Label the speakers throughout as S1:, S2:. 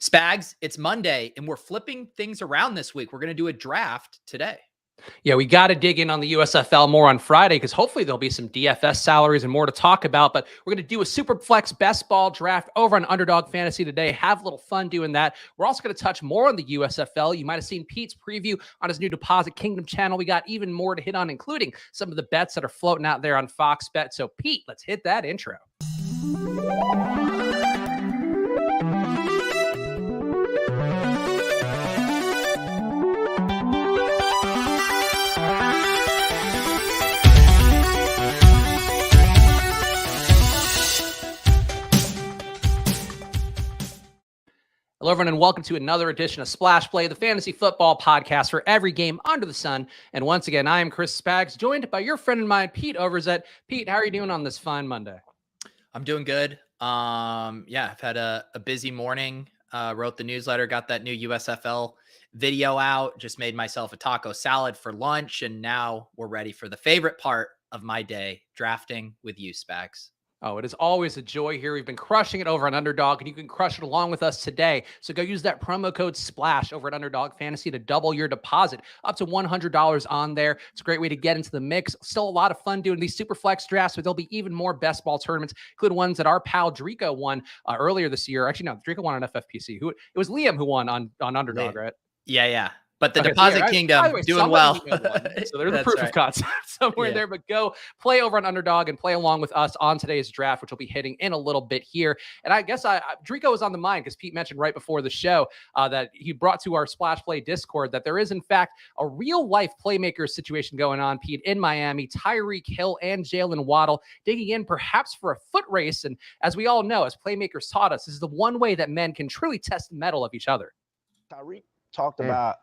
S1: Spags, it's Monday, and we're flipping things around this week. We're going to do a draft today.
S2: Yeah, we got to dig in on the USFL more on Friday because hopefully there'll be some DFS salaries and more to talk about. But we're going to do a Superflex best ball draft over on Underdog Fantasy today. Have a little fun doing that. We're also going to touch more on the USFL. You might have seen Pete's preview on his new Deposit Kingdom channel. We got even more to hit on, including some of the bets that are floating out there on Fox Bet. So, Pete, let's hit that intro. Hello, everyone, and welcome to another edition of Splash Play, the fantasy football podcast for every game under the sun. And once again, I am Chris Spags, joined by your friend and mine, Pete Overzet. Pete, how are you doing on this fine Monday?
S1: I'm doing good. I've had a busy morning. Wrote the newsletter, got that new USFL video out, just made myself a taco salad for lunch, and now we're ready for the favorite part of my day, drafting with you, Spags.
S2: Oh, it is always a joy here. We've been crushing it over on Underdog, and you can crush it along with us today. So go use that promo code SPLASH over at Underdog Fantasy to double your deposit up to $100 on there. It's a great way to get into the mix. Still a lot of fun doing these Superflex drafts, but there'll be even more best ball tournaments, including ones that our pal Drico won earlier this year. Actually, no, Drico won on FFPC. It was Liam who won on Underdog, right?
S1: Yeah. But the Deposit Kingdom doing well.
S2: So there's a proof of concept somewhere there. But go play over on Underdog and play along with us on today's draft, which will be hitting in a little bit here. And I guess Drico was on the mind because Pete mentioned right before the show that he brought to our Splash Play Discord that there is, in fact, a real-life playmaker situation going on, Pete, in Miami. Tyreek Hill and Jalen Waddle digging in perhaps for a foot race. And as we all know, as playmakers taught us, this is the one way that men can truly test the mettle of each other.
S3: Tyreek talked about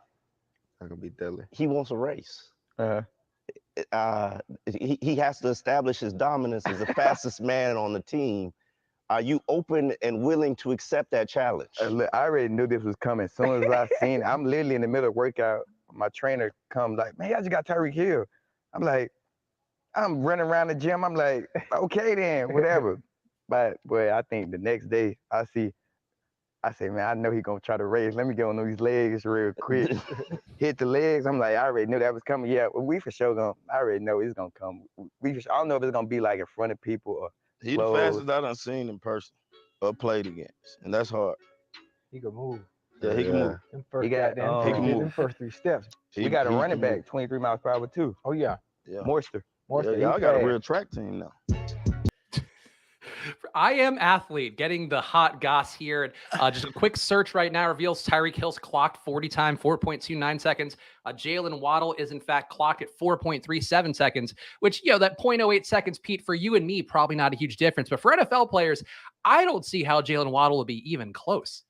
S4: gonna be deadly.
S3: He wants a race. He has to establish his dominance as the fastest man on the team. Are you open and willing to accept that challenge?
S4: Look, I already knew this was coming. As soon as I seen it, I'm literally in the middle of workout. My trainer comes like, man, I just got Tyreek Hill. I'm like, I'm running around the gym. I'm like, okay then, whatever. But boy, I think the next day I say, man, I know he's going to try to race. Let me get on these legs real quick. Hit the legs. I'm like, I already knew that was coming. Yeah, we for sure going to, I already know it's going to come. I don't know if it's going to be like in front of people or
S5: He's the fastest I done seen in person or played against. And that's hard.
S6: He can move.
S5: Yeah, he can move.
S6: He can move. Them first 3 steps.
S4: We got a running back, 23 miles per hour too.
S6: Oh, yeah.
S4: Moisture.
S5: Yeah, I got a real track team now.
S2: I Am Athlete getting the hot goss here. Just a quick search right now reveals Tyreek Hill's clocked 40 time, 4.29 seconds. Jalen Waddle is in fact clocked at 4.37 seconds, which, that 0.08 seconds, Pete, for you and me, probably not a huge difference. But for NFL players, I don't see how Jalen Waddle will be even close.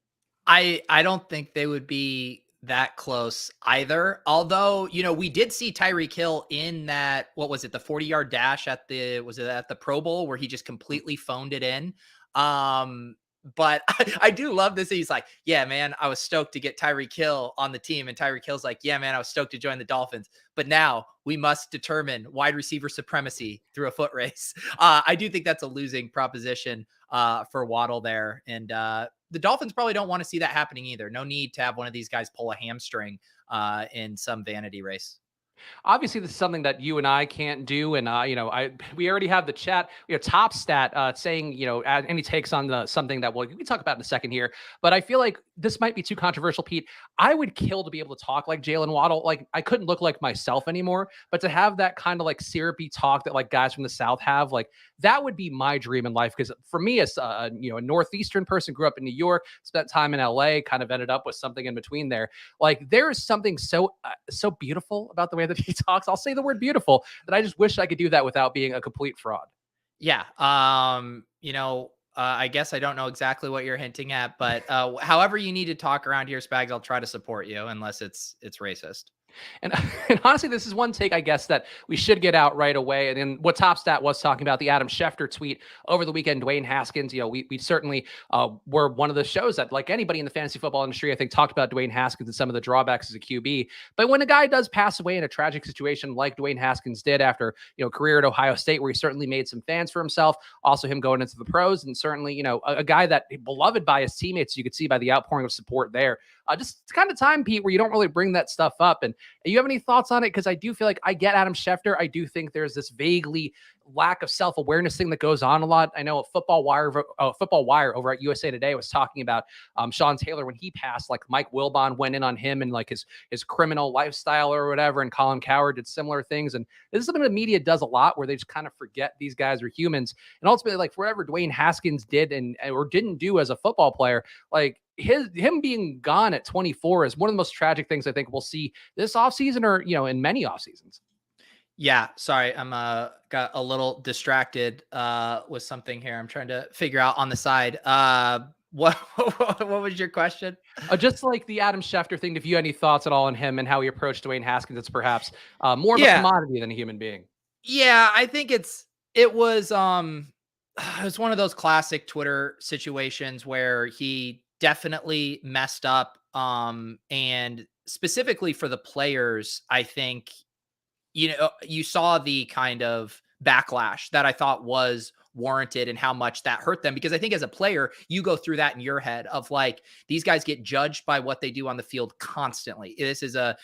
S1: I don't think they would be that close either. Although, we did see Tyreek Hill in that, what was it, the 40-yard dash at the Pro Bowl where he just completely phoned it in. But I do love this. He's like, yeah, man, I was stoked to get Tyreek Hill on the team. And Tyreek Hill's like, yeah, man, I was stoked to join the Dolphins. But now we must determine wide receiver supremacy through a foot race. I do think that's a losing proposition for Waddle there. And the Dolphins probably don't want to see that happening either. No need to have one of these guys pull a hamstring in some vanity race.
S2: Obviously, this is something that you and I can't do. And, we already have the chat. We have Top Stat saying, any takes on something that we can talk about in a second here. But I feel like this might be too controversial, Pete. I would kill to be able to talk like Jalen Waddle. Like, I couldn't look like myself anymore. But to have that kind of like syrupy talk that like guys from the South have, like that would be my dream in life. Because for me, as a Northeastern person, grew up in New York, spent time in LA, kind of ended up with something in between there. Like there is something so beautiful about the way that he talks. I'll say the word beautiful, that I just wish I could do that without being a complete fraud.
S1: Yeah. I guess I don't know exactly what you're hinting at, but however you need to talk around here, Spags, I'll try to support you unless it's racist.
S2: And, and honestly, this is one take, I guess, that we should get out right away. And then what Top Stat was talking about, the Adam Schefter tweet over the weekend, Dwayne Haskins, we certainly were one of the shows that, like anybody in the fantasy football industry, I think talked about Dwayne Haskins and some of the drawbacks as a QB. But when a guy does pass away in a tragic situation like Dwayne Haskins did after, career at Ohio State, where he certainly made some fans for himself, also him going into the pros, and certainly, a guy that beloved by his teammates, you could see by the outpouring of support there. Just kind of time, Pete, where you don't really bring that stuff up. And you have any thoughts on it? Because I do feel like I get Adam Schefter. I do think there's this vaguely lack of self-awareness thing that goes on a lot. I know Football Wire over at USA Today was talking about Sean Taylor when he passed. Like Mike Wilbon went in on him and like his criminal lifestyle or whatever, and Colin Cowherd did similar things. And this is something the media does a lot, where they just kind of forget these guys are humans. And ultimately, like whatever Dwayne Haskins did or didn't do as a football player, like him being gone at 24 is one of the most tragic things I think we'll see this offseason, or in many off seasons.
S1: Yeah, sorry, I'm got a little distracted with something here. I'm trying to figure out on the side. What was your question?
S2: Just like the Adam Schefter thing, if you had any thoughts at all on him and how he approached Dwayne Haskins, it's perhaps more of a commodity than a human being.
S1: Yeah, I think it was one of those classic Twitter situations where he definitely messed up. And specifically for the players, I think, you saw the kind of backlash that I thought was warranted and how much that hurt them. Because I think as a player, you go through that in your head of like, these guys get judged by what they do on the field constantly. This is a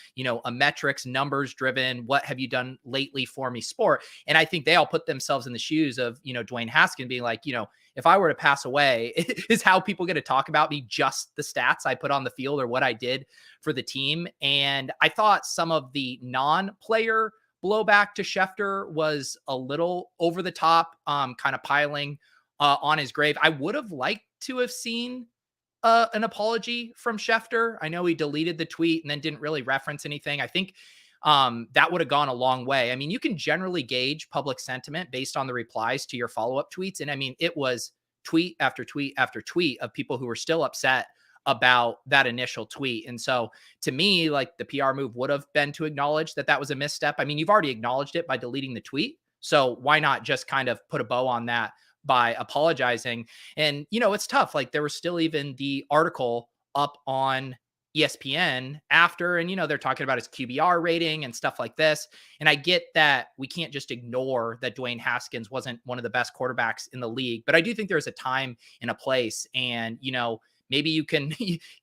S1: metrics, numbers driven, what have you done lately for me sport. And I think they all put themselves in the shoes of, Dwayne Haskins being like, if I were to pass away, is how people going to talk about me just the stats I put on the field or what I did for the team. And I thought some of the non-player blowback to Schefter was a little over the top, kind of piling on his grave. I would have liked to have seen an apology from Schefter. I know he deleted the tweet and then didn't really reference anything. I think that would have gone a long way. I mean, you can generally gauge public sentiment based on the replies to your follow-up tweets. And I mean, it was tweet after tweet after tweet of people who were still upset about that initial tweet. And so to me, like the PR move would have been to acknowledge that that was a misstep. I mean, you've already acknowledged it by deleting the tweet. So why not just kind of put a bow on that by apologizing? And, it's tough. Like there was still even the article up on ESPN after, and, they're talking about his QBR rating and stuff like this. And I get that we can't just ignore that Dwayne Haskins wasn't one of the best quarterbacks in the league, but I do think there's a time and a place. And, maybe you can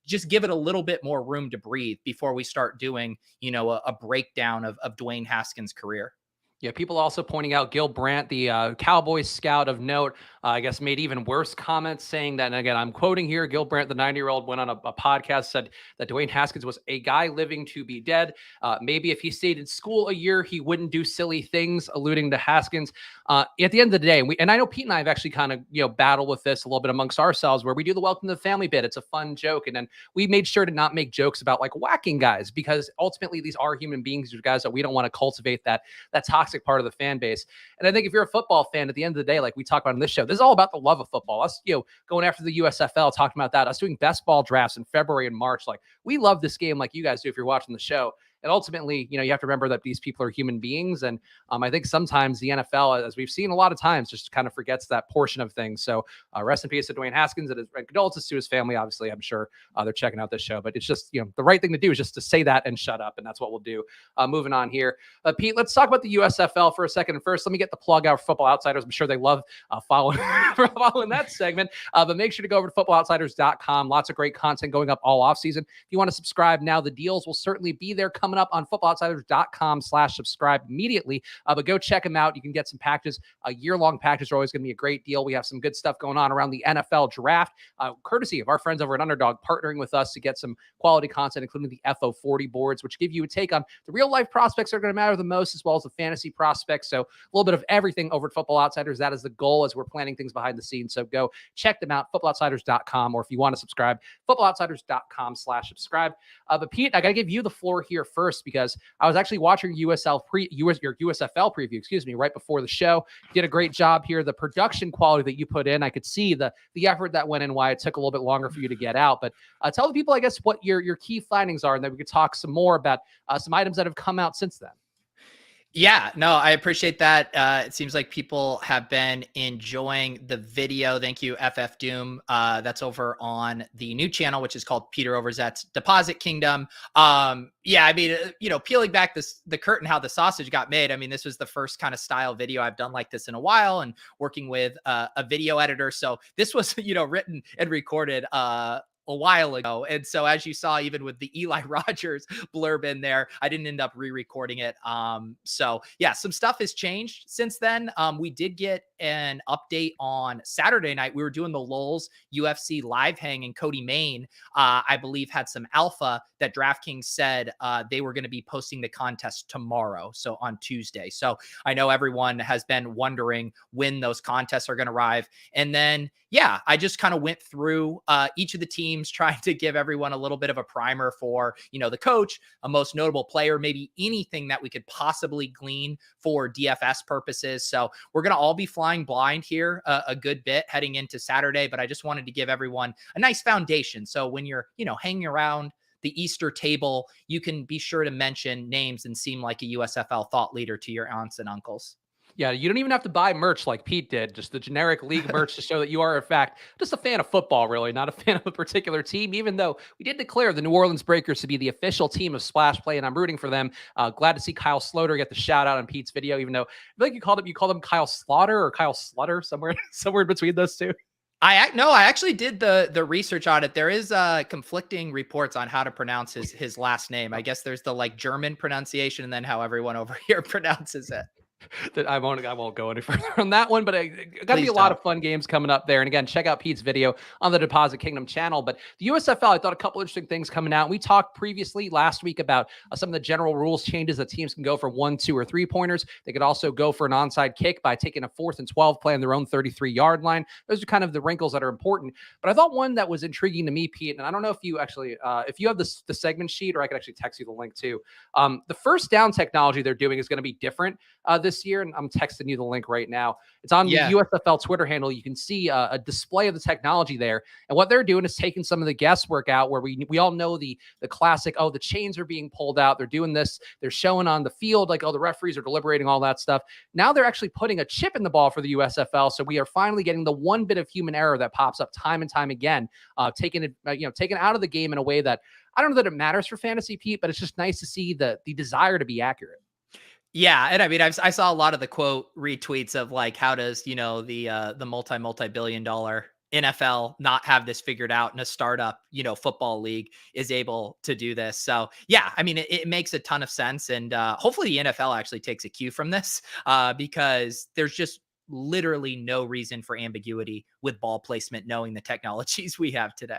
S1: just give it a little bit more room to breathe before we start doing, a breakdown of Dwayne Haskins' career.
S2: Yeah, people also pointing out Gil Brandt, the Cowboys scout of note, I guess made even worse comments saying that, and again, I'm quoting here, Gil Brandt, the 90-year-old, went on a podcast, said that Dwayne Haskins was a guy living to be dead. Maybe if he stayed in school a year, he wouldn't do silly things, alluding to Haskins. At the end of the day, and I know Pete and I have actually kind of, battled with this a little bit amongst ourselves, where we do the welcome to the family bit. It's a fun joke. And then we made sure to not make jokes about like whacking guys, because ultimately these are human beings, these are guys that we don't want to cultivate that toxic part of the fan base. And I think if you're a football fan, at the end of the day, like we talk about on this show, this is all about the love of football. Us, going after the USFL, talking about that, us doing best ball drafts in February and March. Like we love this game like you guys do if you're watching the show. And ultimately, you have to remember that these people are human beings. And I think sometimes the NFL, as we've seen a lot of times, just kind of forgets that portion of things. So rest in peace to Dwayne Haskins, and condolences to his family. Obviously, I'm sure they're checking out this show, but it's just, the right thing to do is just to say that and shut up. And that's what we'll do. Moving on here. Pete, let's talk about the USFL for a second. And first, let me get the plug out for Football Outsiders. I'm sure they love following that segment. But make sure to go over to footballoutsiders.com. Lots of great content going up all offseason. If you want to subscribe now, the deals will certainly be there coming up on footballoutsiders.com/subscribe immediately. But go check them out. You can get some packages. Year-long packages are always going to be a great deal. We have some good stuff going on around the NFL draft, courtesy of our friends over at Underdog, partnering with us to get some quality content, including the FO40 boards, which give you a take on the real-life prospects that are going to matter the most, as well as the fantasy prospects. So a little bit of everything over at Football Outsiders. That is the goal as we're planning things behind the scenes. So go check them out, footballoutsiders.com, or if you want to subscribe, footballoutsiders.com/subscribe. But Pete, I got to give you the floor here first. first because I was actually watching your USFL preview, excuse me, right before the show. You did a great job here. The production quality that you put in, I could see the effort that went in, why it took a little bit longer for you to get out. But tell the people, I guess, what your key findings are, and then we could talk some more about some items that have come out since then.
S1: Yeah, no, I appreciate that. It seems like people have been enjoying the video. Thank you, FF Doom. That's over on the new channel, which is called Peter Overzet's Deposit Kingdom. Yeah, I mean, peeling back the curtain, how the sausage got made. I mean, this was the first kind of style video I've done like this in a while, and working with a video editor. So this was, written and recorded a while ago. And so as you saw, even with the Eli Rogers blurb in there, I didn't end up re-recording it. So yeah, some stuff has changed since then. We did get an update on Saturday night. We were doing the Lulz UFC live hang, and Cody Main, I believe, had some alpha that DraftKings said they were going to be posting the contest tomorrow. So on Tuesday. So I know everyone has been wondering when those contests are going to arrive. And then, yeah, I just kind of went through each of the teams, trying to give everyone a little bit of a primer for, the coach, a most notable player, maybe anything that we could possibly glean for DFS purposes. So we're going to all be flying blind here a good bit heading into Saturday, but I just wanted to give everyone a nice foundation. So when you're, hanging around the Easter table, you can be sure to mention names and seem like a USFL thought leader to your aunts and uncles.
S2: Yeah, you don't even have to buy merch like Pete did, just the generic league merch to show that you are, in fact, just a fan of football, really, not a fan of a particular team, even though we did declare the New Orleans Breakers to be the official team of Splash Play, and I'm rooting for them. Glad to see Kyle Sloter get the shout out on Pete's video, even though I feel like you called him Kyle Slaughter or Kyle Slutter, somewhere in between those two.
S1: I actually did the research on it. There is conflicting reports on how to pronounce his last name. I guess there's the German pronunciation and then how everyone over here pronounces it.
S2: That I won't go any further on that one, but it got to be a lot of fun games coming up there. And again, check out Pete's video on the Deposit Kingdom channel. But the USFL, I thought a couple interesting things coming out. We talked previously last week about some of the general rules changes that teams can go for 1, 2, or 3 pointers. They could also go for an onside kick by taking a 4th and 12 play on their own 33-yard line. Those are kind of the wrinkles that are important. But I thought one that was intriguing to me, Pete, and I don't know if you actually, if you have the segment sheet, or I could actually text you the link too. The first down technology they're doing is going to be different this year, and I'm texting you the link right now. It's on the USFL Twitter handle. You can see a display of the technology there, and what they're doing is taking some of the guesswork out, where we all know the classic, the chains are being pulled out, they're doing this, they're showing on the field like, the referees are deliberating, all that stuff. Now they're actually putting a chip in the ball for the USFL, so we are finally getting the one bit of human error that pops up time and time again, taken out of the game in a way that I don't know that it matters for fantasy, Pete, but it's just nice to see the desire to be accurate.
S1: Yeah, and I mean, I saw a lot of the quote retweets of how does the multi-billion-dollar NFL not have this figured out, and a startup football league is able to do this. So yeah, I mean, it makes a ton of sense, and hopefully the NFL actually takes a cue from this because there's just literally no reason for ambiguity with ball placement, knowing the technologies we have today.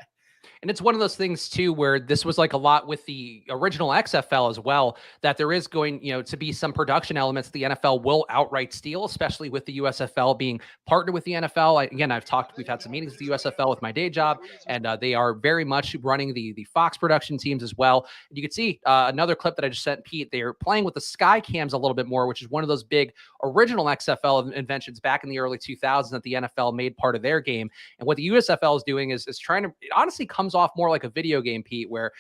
S2: And it's one of those things too, where this was a lot with the original XFL as well, that there is going, to be some production elements the NFL will outright steal, especially with the USFL being partnered with the NFL. We've had some meetings with the USFL with my day job, and they are very much running the Fox production teams as well. And you can see another clip that I just sent Pete. They're playing with the sky cams a little bit more, which is one of those big original XFL inventions back in the early 2000s that the NFL made part of their game. And what the USFL is doing is trying to, it honestly comes off more like a video game, Pete, where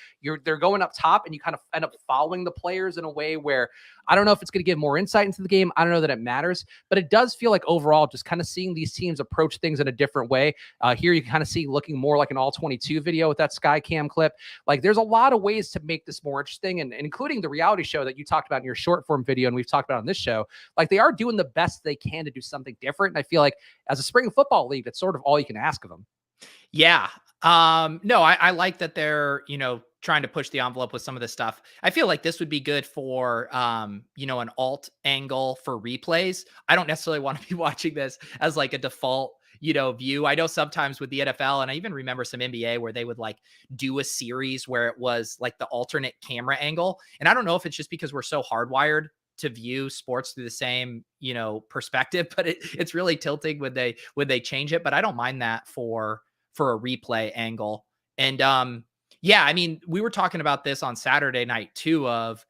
S2: they're going up top and you kind of end up following the players in a way where I don't know if it's going to give more insight into the game. I don't know that it matters, but it does feel like overall just kind of seeing these teams approach things in a different way. Here you can kind of see looking more like an all 22 video with that sky cam clip. There's a lot of ways to make this more interesting, and including the reality show that you talked about in your short form video and we've talked about on this show. They are doing the best they can to do something different. And I feel like as a spring football league, that's sort of all you can ask of them.
S1: Yeah. No, I like that they're, trying to push the envelope with some of this stuff. I feel like this would be good for, an alt angle for replays. I don't necessarily want to be watching this as a default, view. I know sometimes with the NFL, and I even remember some NBA where they would do a series where it was the alternate camera angle. And I don't know if it's just because we're so hardwired to view sports through the same, perspective, but it's really tilting when they change it. But I don't mind that for a replay angle. And yeah, I mean, we were talking about this on Saturday night too, of,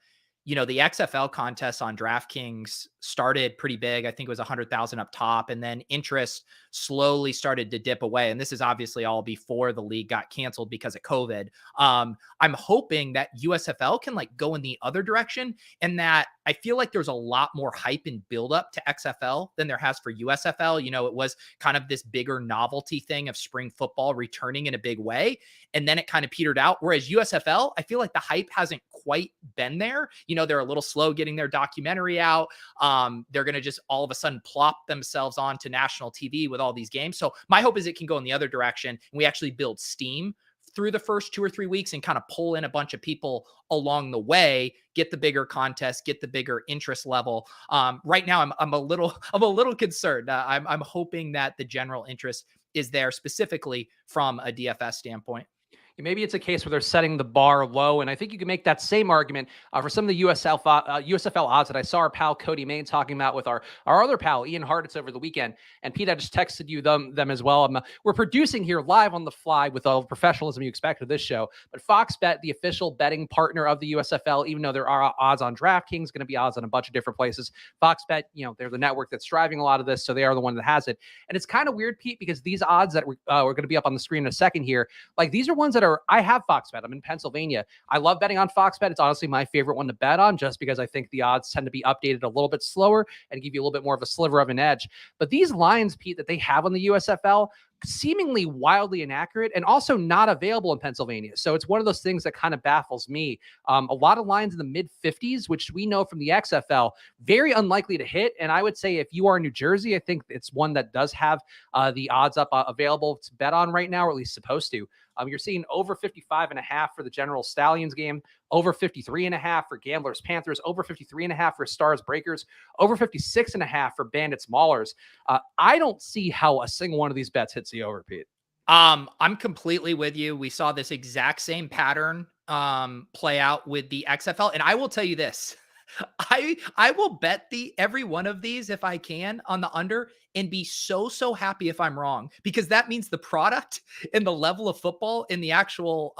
S1: the XFL contest on DraftKings started pretty big. I think it was 100,000 up top, and then interest slowly started to dip away. And this is obviously all before the league got canceled because of COVID. I'm hoping that USFL can like go in the other direction, and that I feel like there's a lot more hype and build up to XFL than there has for USFL. It was kind of this bigger novelty thing of spring football returning in a big way. And then it kind of petered out. Whereas USFL, I feel like the hype hasn't quite been there. They're a little slow getting their documentary out. They're going to just all of a sudden plop themselves onto national TV with all these games. So my hope is it can go in the other direction, and we actually build steam through the first 2 or 3 weeks and kind of pull in a bunch of people along the way, get the bigger contest, get the bigger interest level. Right now, I'm a little concerned. I'm hoping that the general interest is there specifically from a DFS standpoint.
S2: Maybe it's a case where they're setting the bar low, and I think you can make that same argument for some of the USFL odds that I saw our pal Cody Main talking about with our other pal Ian Hartitz over the weekend. And Pete, I just texted you them as well. We're producing here live on the fly with all the professionalism you expect of this show. But Fox Bet, the official betting partner of the USFL, even though there are odds on DraftKings, going to be odds on a bunch of different places. Fox Bet, they're the network that's driving a lot of this, so they are the one that has it. And it's kind of weird, Pete, because these odds that we're going to be up on the screen in a second here, like these are ones that I have Fox Bet. I'm in Pennsylvania. I love betting on Fox Bet. It's honestly my favorite one to bet on, just because I think the odds tend to be updated a little bit slower and give you a little bit more of a sliver of an edge. But these lines, Pete, that they have on the USFL, seemingly wildly inaccurate and also not available in Pennsylvania. So it's one of those things that kind of baffles me. A lot of lines in the mid 50s, which we know from the XFL, very unlikely to hit. And I would say if you are in New Jersey, I think it's one that does have the odds up available to bet on right now, or at least supposed to. You're seeing over 55.5 for the General Stallions game, over 53.5 for Gamblers Panthers, over 53.5 for Stars Breakers, over 56.5 for Bandits Maulers. I don't see how a single one of these bets hits the over, Pete.
S1: I'm completely with you. We saw this exact same pattern play out with the XFL, and I will tell you this. I will bet every one of these if I can on the under and be so happy if I'm wrong, because that means the product and the level of football and the actual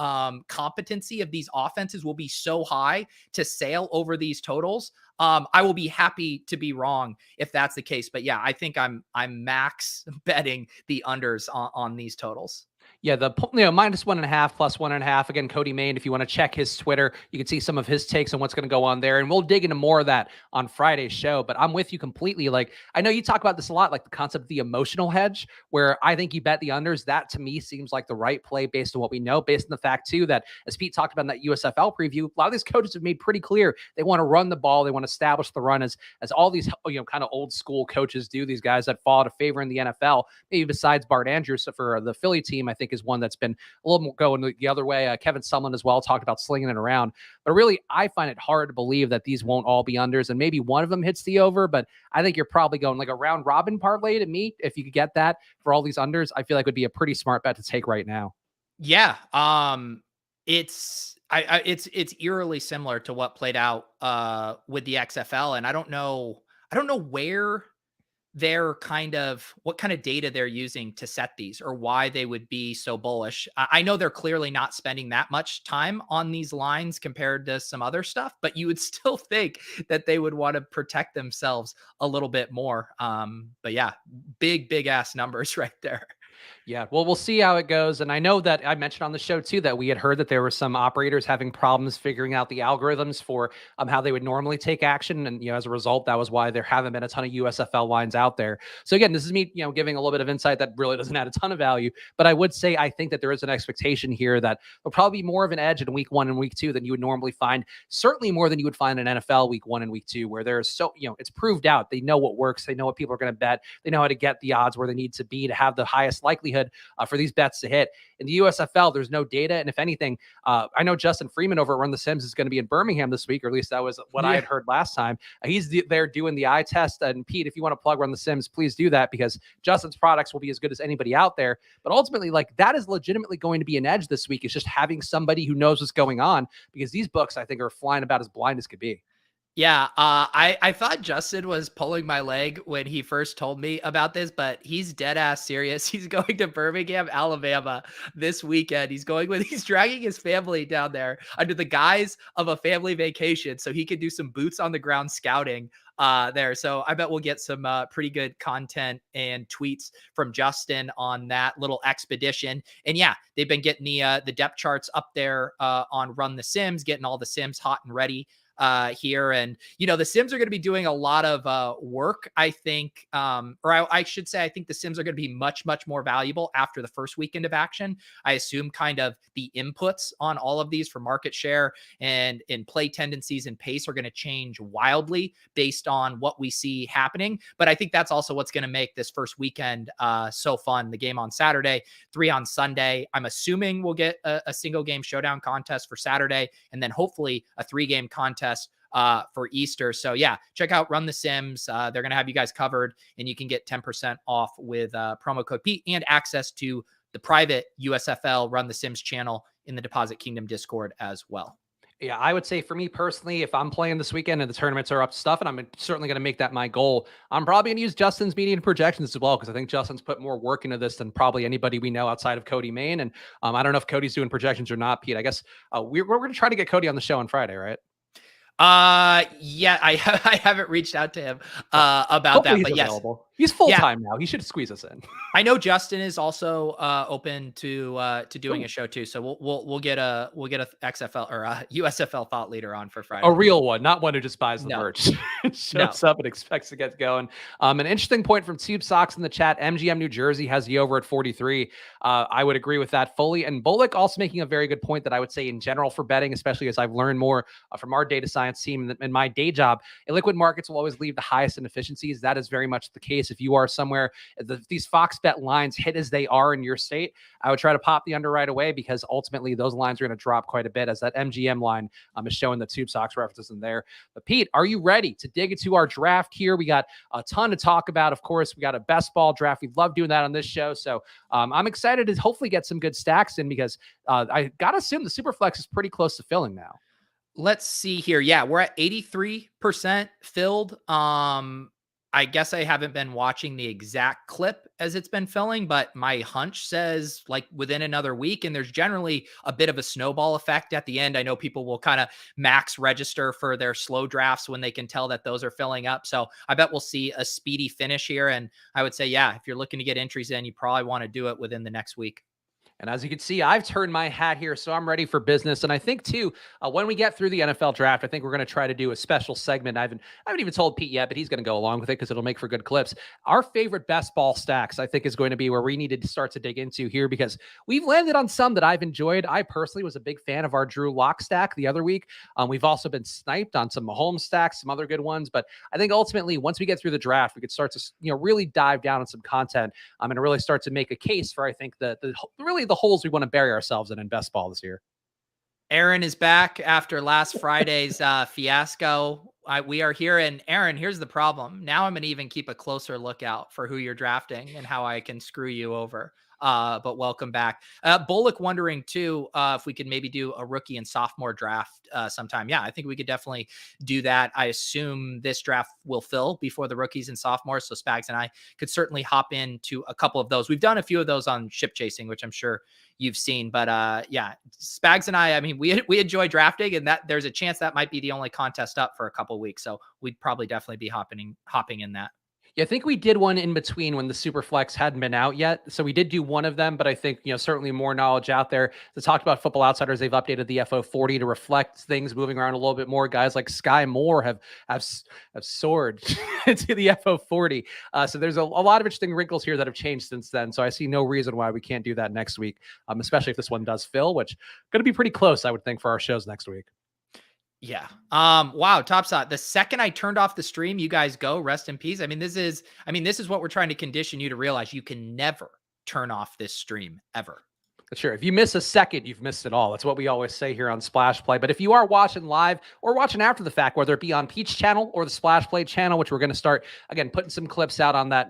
S1: competency of these offenses will be so high to sail over these totals. I will be happy to be wrong if that's the case. But yeah, I think I'm max betting the unders on these totals.
S2: Yeah, the -1.5 plus 1.5. Again, Cody Main, if you want to check his Twitter, you can see some of his takes on what's going to go on there. And we'll dig into more of that on Friday's show. But I'm with you completely. Like, I know you talk about this a lot, like the concept of the emotional hedge, where I think you bet the unders. That to me seems like the right play based on what we know, based on the fact too that, as Pete talked about in that USFL preview, a lot of these coaches have made pretty clear they want to run the ball, they want to establish the run as all these kind of old school coaches do. These guys that fall out of favor in the NFL, maybe besides Bart Andrews for the Philly team, I think is one that's been a little more going the other way. Kevin Sumlin as well talked about slinging it around. But really, I find it hard to believe that these won't all be unders, and maybe one of them hits the over, but I think you're probably going like a round robin parlay to me. If you could get that for all these unders, I feel like would be a pretty smart bet to take right now.
S1: Yeah. It's eerily similar to what played out with the XFL. And I don't know where what kind of data they're using to set these, or why they would be so bullish. I know they're clearly not spending that much time on these lines compared to some other stuff, but you would still think that they would want to protect themselves a little bit more. But yeah, big ass numbers right there.
S2: Yeah, well, we'll see how it goes. And I know that I mentioned on the show, too, that we had heard that there were some operators having problems figuring out the algorithms for how they would normally take action. And, as a result, that was why there haven't been a ton of USFL lines out there. So, again, this is me, giving a little bit of insight that really doesn't add a ton of value. But I would say I think that there is an expectation here that there'll probably be more of an edge in week 1 and week 2 than you would normally find. Certainly more than you would find in NFL week 1 and week 2, where there's it's proved out. They know what works. They know what people are going to bet. They know how to get the odds where they need to be to have the highest likelihood for these bets to hit. In the USFL, there's no data. And if anything, I know Justin Freeman over at Run the Sims is going to be in Birmingham this week, or at least that was what I had heard last time. He's there doing the eye test. And Pete, if you want to plug Run the Sims, please do that, because Justin's products will be as good as anybody out there. But ultimately, that is legitimately going to be an edge this week, is just having somebody who knows what's going on, because these books, I think, are flying about as blind as could be.
S1: Yeah, I thought Justin was pulling my leg when he first told me about this, but he's dead ass serious. He's going to Birmingham, Alabama this weekend. He's dragging his family down there under the guise of a family vacation so he can do some boots on the ground scouting there. So I bet we'll get some pretty good content and tweets from Justin on that little expedition. And yeah, they've been getting the depth charts up there on Run the Sims, getting all the Sims hot and ready here. And, the Sims are going to be doing a lot of work, I think, I should say, I think the Sims are going to be much, much more valuable after the first weekend of action. I assume kind of the inputs on all of these for market share and in play tendencies and pace are going to change wildly based on what we see happening. But I think that's also what's going to make this first weekend so fun. The game on Saturday, 3 on Sunday. I'm assuming we'll get a single game showdown contest for Saturday, and then hopefully a 3-game contest for Easter. So yeah, check out Run the Sims. They're going to have you guys covered, and you can get 10% off with promo code Pete and access to the private USFL Run the Sims channel in the Deposit Kingdom Discord as well.
S2: Yeah, I would say for me personally, if I'm playing this weekend and the tournaments are up to stuff, and I'm certainly going to make that my goal, I'm probably going to use Justin's median projections as well, because I think Justin's put more work into this than probably anybody we know outside of Cody Main. And I don't know if Cody's doing projections or not, Pete. I guess we're going to try to get Cody on the show on Friday, right?
S1: Yeah, I haven't reached out to him about
S2: Hopefully
S1: that, but yes,
S2: available. He's full time now. He should squeeze us in.
S1: I know Justin is also open to doing a show too, so we'll get a XFL or a USFL thought leader on for Friday.
S2: A real one, not one who just buys the merch, shows up and expects to get going. An interesting point from Tube Socks in the chat: MGM New Jersey has the over at 43. I would agree with that fully. And Bullock also making a very good point that I would say in general for betting, especially as I've learned more from our data science team in my day job, liquid markets will always leave the highest inefficiencies. That is very much the case. If you are somewhere, these Fox bet lines hit as they are in your state, I would try to pop the under right away, because ultimately those lines are going to drop quite a bit, as that MGM line is showing the Tube Socks references in there. But Pete, are you ready to dig into our draft here? We got a ton to talk about. Of course, we got a best ball draft. We love doing that on this show. So I'm excited to hopefully get some good stacks in, because I got to assume the Superflex is pretty close to filling now.
S1: Let's see here. Yeah, we're at 83% filled. I guess I haven't been watching the exact clip as it's been filling, but my hunch says like within another week, and there's generally a bit of a snowball effect at the end. I know people will kind of max register for their slow drafts when they can tell that those are filling up. So I bet we'll see a speedy finish here. And I would say, yeah, if you're looking to get entries in, you probably want to do it within the next week.
S2: And as you can see, I've turned my hat here, so I'm ready for business. And I think, too, when we get through the NFL draft, I think we're going to try to do a special segment. I haven't even told Pete yet, but he's going to go along with it because it'll make for good clips. Our favorite best ball stacks, I think, is going to be where we needed to start to dig into here, because we've landed on some that I've enjoyed. I personally was a big fan of our Drew Lock stack the other week. We've also been sniped on some Mahomes stacks, some other good ones. But I think ultimately, once we get through the draft, we could start to really dive down on some content and really start to make a case for, I think, really the holes we want to bury ourselves in best ball this year.
S1: Aaron is back after last Friday's fiasco. We are here, and Aaron, here's the problem. Now I'm going to even keep a closer lookout for who you're drafting and how I can screw you over. But welcome back. Bullock wondering too, if we could maybe do a rookie and sophomore draft sometime. Yeah, I think we could definitely do that. I assume this draft will fill before the rookies and sophomores. So Spags and I could certainly hop into a couple of those. We've done a few of those on ship chasing, which I'm sure you've seen, but yeah, Spags and I mean, we enjoy drafting, and that there's a chance that might be the only contest up for a couple of weeks. So we'd probably definitely be hopping in that.
S2: Yeah, I think we did one in between when the Superflex hadn't been out yet. So we did do one of them, but I think, certainly more knowledge out there. They talked about Football Outsiders. They've updated the FO40 to reflect things moving around a little bit more. Guys like Sky Moore have soared into the FO40. So there's a lot of interesting wrinkles here that have changed since then. So I see no reason why we can't do that next week, especially if this one does fill, which going to be pretty close, I would think, for our shows next week.
S1: Yeah. Wow. Top shot. The second I turned off the stream, you guys go, rest in peace. This is what we're trying to condition you to realize. You can never turn off this stream ever.
S2: Sure. If you miss a second, you've missed it all. That's what we always say here on Splash Play. But if you are watching live or watching after the fact, whether it be on Peach channel or the Splash Play channel, which we're going to start, again, putting some clips out on that.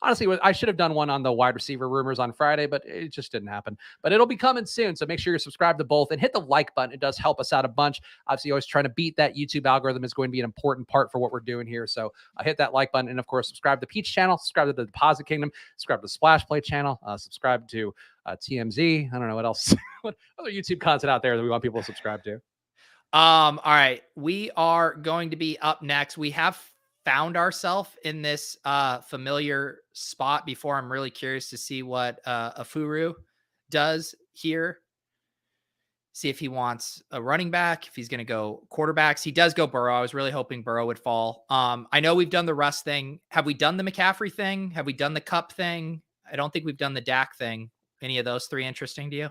S2: Honestly, I should have done one on the wide receiver rumors on Friday, but it just didn't happen. But it'll be coming soon. So make sure you're subscribed to both and hit the like button. It does help us out a bunch. Obviously, always trying to beat that YouTube algorithm is going to be an important part for what we're doing here. So hit that like button. And of course, subscribe to Peach channel, subscribe to the Deposit Kingdom, subscribe to the Splash Play channel, subscribe to TMZ. I don't know what else. What other YouTube content out there that we want people to subscribe to?
S1: All right. We are going to be up next. We have found ourselves in this familiar spot before. I'm really curious to see what Afuru does here. See if he wants a running back, if he's going to go quarterbacks. He does go Burrow. I was really hoping Burrow would fall. I know we've done the Russ thing. Have we done the McCaffrey thing? Have we done the Cup thing? I don't think we've done the Dak thing. Any of those three interesting to you?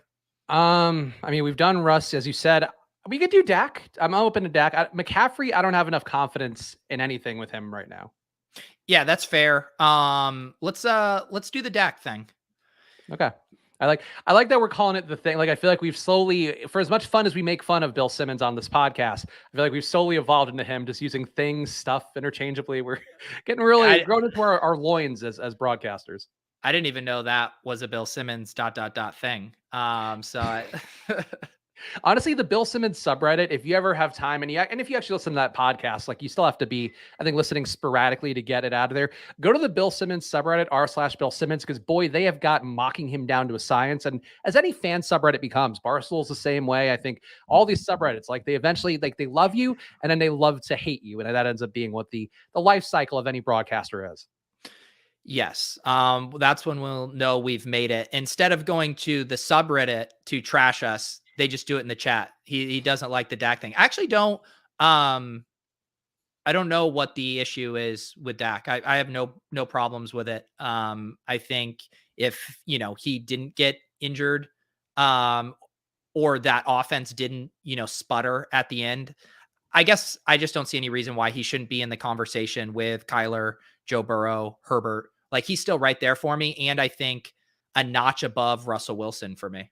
S2: I mean, we've done Russ, as you said. We could do Dak. I'm open to Dak. McCaffrey, I don't have enough confidence in anything with him right now.
S1: Yeah, that's fair. Let's do the Dak thing.
S2: Okay. I like that we're calling it the thing. Like, I feel like we've slowly, for as much fun as we make fun of Bill Simmons on this podcast, I feel like we've slowly evolved into him just using things, stuff interchangeably. We're getting really grown into our loins as broadcasters.
S1: I didn't even know that was a Bill Simmons ... thing.
S2: Honestly, the Bill Simmons subreddit, if you ever have time and if you actually listen to that podcast, like, you still have to be, I think, listening sporadically to get it out of there. Go to the Bill Simmons subreddit, r/Bill Simmons, because boy, they have got mocking him down to a science. And as any fan subreddit becomes, Barstool's the same way. I think all these subreddits, like, they eventually, like, they love you and then they love to hate you. And that ends up being what the life cycle of any broadcaster is.
S1: Yes. That's when we'll know we've made it. Instead of going to the subreddit to trash us, they just do it in the chat. He doesn't like the Dak thing. I actually don't. I don't know what the issue is with Dak. I have no problems with it. I think if he didn't get injured, or that offense didn't sputter at the end, I guess I just don't see any reason why he shouldn't be in the conversation with Kyler, Joe Burrow, Herbert. Like, he's still right there for me. And I think a notch above Russell Wilson for me.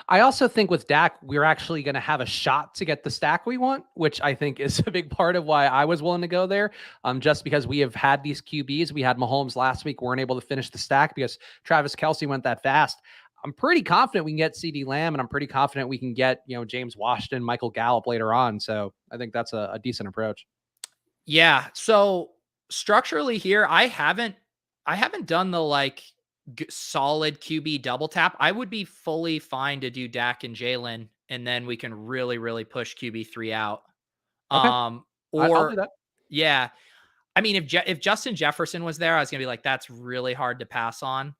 S2: I also think with Dak, we're actually going to have a shot to get the stack we want, which I think is a big part of why I was willing to go there. Just because we have had these QBs. We had Mahomes last week, weren't able to finish the stack because Travis Kelce went that fast. I'm pretty confident we can get CeeDee Lamb, and I'm pretty confident we can get, James Washington, Michael Gallup later on. So I think that's a decent approach.
S1: Yeah. So structurally here, I haven't done the solid QB double tap. I would be fully fine to do Dak and Jalen, and then we can really, really push QB3 out.
S2: Okay. I'll do that.
S1: Yeah. I mean, if Justin Jefferson was there, I was gonna be like, that's really hard to pass on.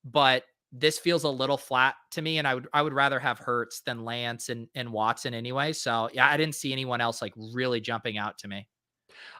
S1: But this feels a little flat to me, and I would rather have Hurts than Lance and Watson anyway. So yeah, I didn't see anyone else really jumping out to me.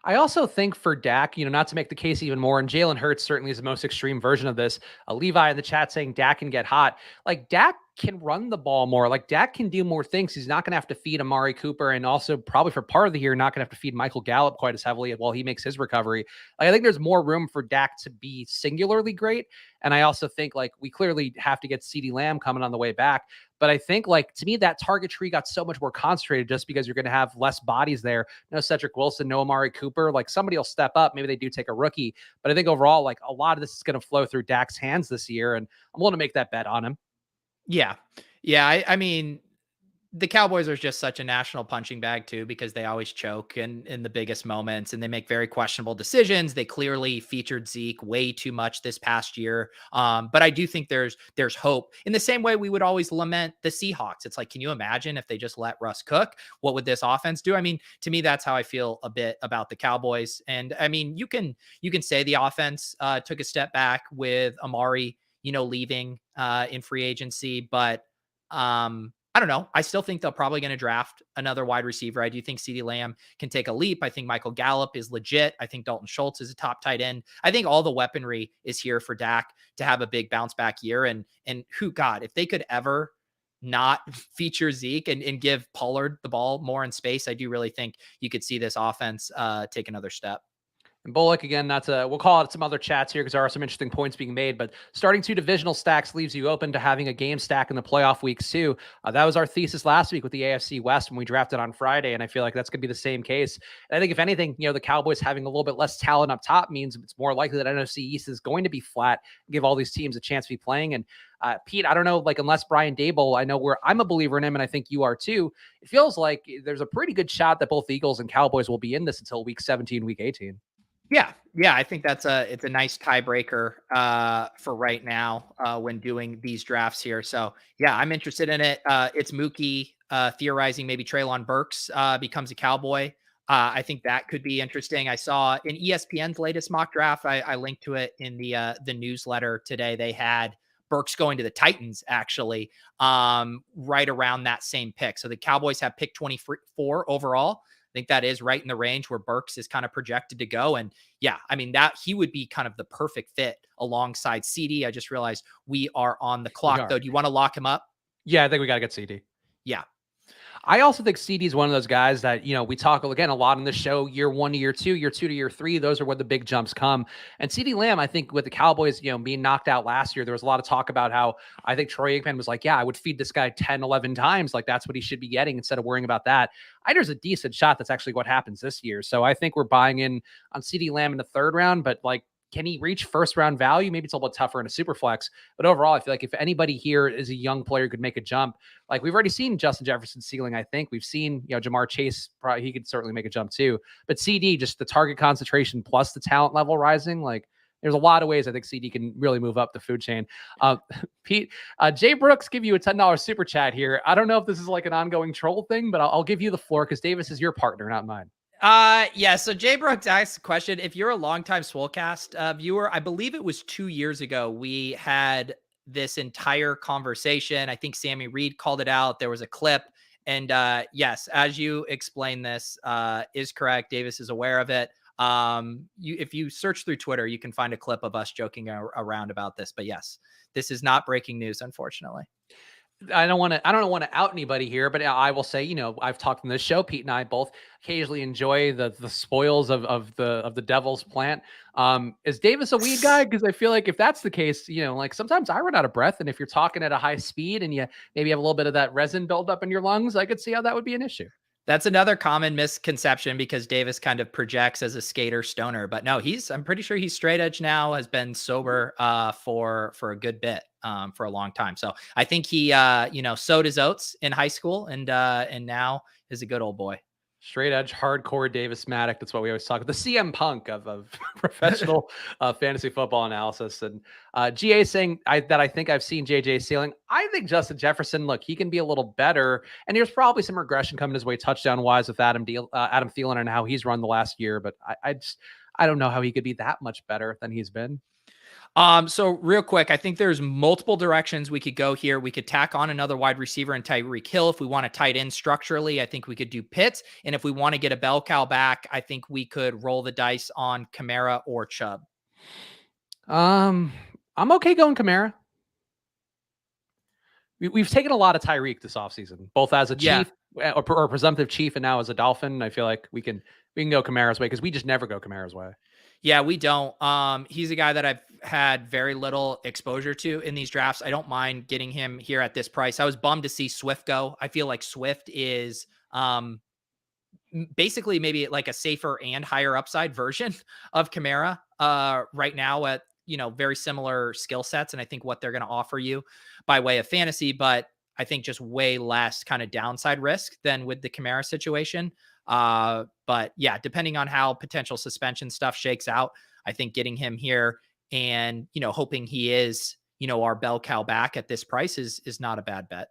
S2: I also think for Dak, not to make the case even more, and Jalen Hurts certainly is the most extreme version of this. Levi in the chat saying Dak can get hot. Like, Dak can run the ball more. Like, Dak can do more things. He's not going to have to feed Amari Cooper, and also probably for part of the year, not going to have to feed Michael Gallup quite as heavily while he makes his recovery. Like, I think there's more room for Dak to be singularly great. And I also think, we clearly have to get CeeDee Lamb coming on the way back. But I think, to me, that target tree got so much more concentrated just because you're going to have less bodies there. No Cedric Wilson, no Amari Cooper. Somebody will step up. Maybe they do take a rookie. But I think overall, a lot of this is going to flow through Dak's hands this year. And I'm willing to make that bet on him.
S1: Yeah. Yeah. I mean, the Cowboys are just such a national punching bag too, because they always choke in the biggest moments and they make very questionable decisions. They clearly featured Zeke way too much this past year. But I do think there's hope, in the same way we would always lament the Seahawks. It's like, can you imagine if they just let Russ cook? What would this offense do? I mean, to me, that's how I feel a bit about the Cowboys. And I mean, you can say the offense took a step back with Amari, leaving in free agency, but I don't know. I still think they're probably going to draft another wide receiver. I do think CeeDee Lamb can take a leap. I think Michael Gallup is legit. I think Dalton Schultz is a top tight end. I think all the weaponry is here for Dak to have a big bounce back year. And God, if they could ever not feature Zeke and give Pollard the ball more in space, I do really think you could see this offense take another step.
S2: And Bullock, again, we'll call it some other chats here because there are some interesting points being made, but starting 2 divisional stacks leaves you open to having a game stack in the playoff weeks too. That was our thesis last week with the AFC West when we drafted on Friday, and I feel like that's going to be the same case. And I think if anything, the Cowboys having a little bit less talent up top means it's more likely that NFC East is going to be flat, give all these teams a chance to be playing. And Pete, I don't know, like unless Brian Dable, I know I'm a believer in him, and I think you are too. It feels like there's a pretty good shot that both Eagles and Cowboys will be in this until week 17, week 18.
S1: Yeah, I think it's a nice tiebreaker for right now when doing these drafts here. So yeah, I'm interested in it. It's Mookie theorizing maybe Treylon Burks becomes a Cowboy. I think that could be interesting. I saw in ESPN's latest mock draft. I linked to it in the newsletter today. They had Burks going to the Titans actually right around that same pick. So the Cowboys have pick 24 overall. I think that is right in the range where Burks is kind of projected to go. And yeah, I mean, that he would be kind of the perfect fit alongside CD. I just realized we are on the clock though. Do you want to lock him up?
S2: Yeah, I think we got to get CD.
S1: Yeah.
S2: I also think CD is one of those guys that, we talk again a lot on the show, year 1 to year 2, year 2 to year 3. Those are where the big jumps come. And CD Lamb, I think with the Cowboys, being knocked out last year, there was a lot of talk about how I think Troy Aikman was like, yeah, I would feed this guy 10, 11 times. Like that's what he should be getting instead of worrying about that. There's a decent shot that's actually what happens this year. So I think we're buying in on CD Lamb in the 3rd round, but like, can he reach 1st round value? Maybe it's a little bit tougher in a super flex, but overall, I feel like if anybody here is a young player who could make a jump, like we've already seen Justin Jefferson's ceiling. I think we've seen, Jamar Chase, probably he could certainly make a jump too, but CD, just the target concentration plus the talent level rising, like there's a lot of ways I think CD can really move up the food chain. Pete, Jay Brooks give you a $10 super chat here. I don't know if this is like an ongoing troll thing, but I'll give you the floor because Davis is your partner, not mine.
S1: Yeah. So Jay Brooks asked a question. If you're a longtime Swolecast viewer, I believe it was 2 years ago, we had this entire conversation. I think Sammy Reed called it out. There was a clip. And yes, as you explained, this is correct. Davis is aware of it. If you search through Twitter, you can find a clip of us joking around about this. But yes, this is not breaking news, unfortunately.
S2: I don't want to out anybody here, but I will say, I've talked on this show. Pete and I both occasionally enjoy the spoils of the devil's plant. Is Davis a weed guy? Because I feel like if that's the case, like sometimes I run out of breath, and if you're talking at a high speed and you maybe have a little bit of that resin buildup in your lungs, I could see how that would be an issue.
S1: That's another common misconception because Davis kind of projects as a skater stoner, but no, I'm pretty sure he's straight edge now, has been sober for a good bit, for a long time. So I think he sowed his oats in high school and now is a good old boy.
S2: Straight edge, hardcore Davis Maddock. That's what we always talk about. The CM Punk of professional fantasy football analysis. And GA saying that I think I've seen JJ ceiling. I think Justin Jefferson, look, he can be a little better. And there's probably some regression coming his way touchdown-wise with Adam Thielen and how he's run the last year. But I don't know how he could be that much better than he's been.
S1: So real quick, I think there's multiple directions we could go here. We could tack on another wide receiver and Tyreek Hill. If we want to tight end structurally, I think we could do Pitts. And if we want to get a bell cow back, I think we could roll the dice on Kamara or Chubb.
S2: I'm okay going Kamara. We've taken a lot of Tyreek this offseason, both as a chief or presumptive chief and now as a Dolphin. I feel like we can go Kamara's way because we just never go Kamara's way.
S1: Yeah, we don't. He's a guy that I've had very little exposure to in these drafts. I don't mind getting him here at this price. I was bummed to see Swift go. I feel like Swift is basically maybe like a safer and higher upside version of Kamara right now at, very similar skill sets. And I think what they're going to offer you by way of fantasy, but I think just way less kind of downside risk than with the Kamara situation. But yeah, depending on how potential suspension stuff shakes out, I think getting him here and, hoping he is, our bell cow back at this price is not a bad bet.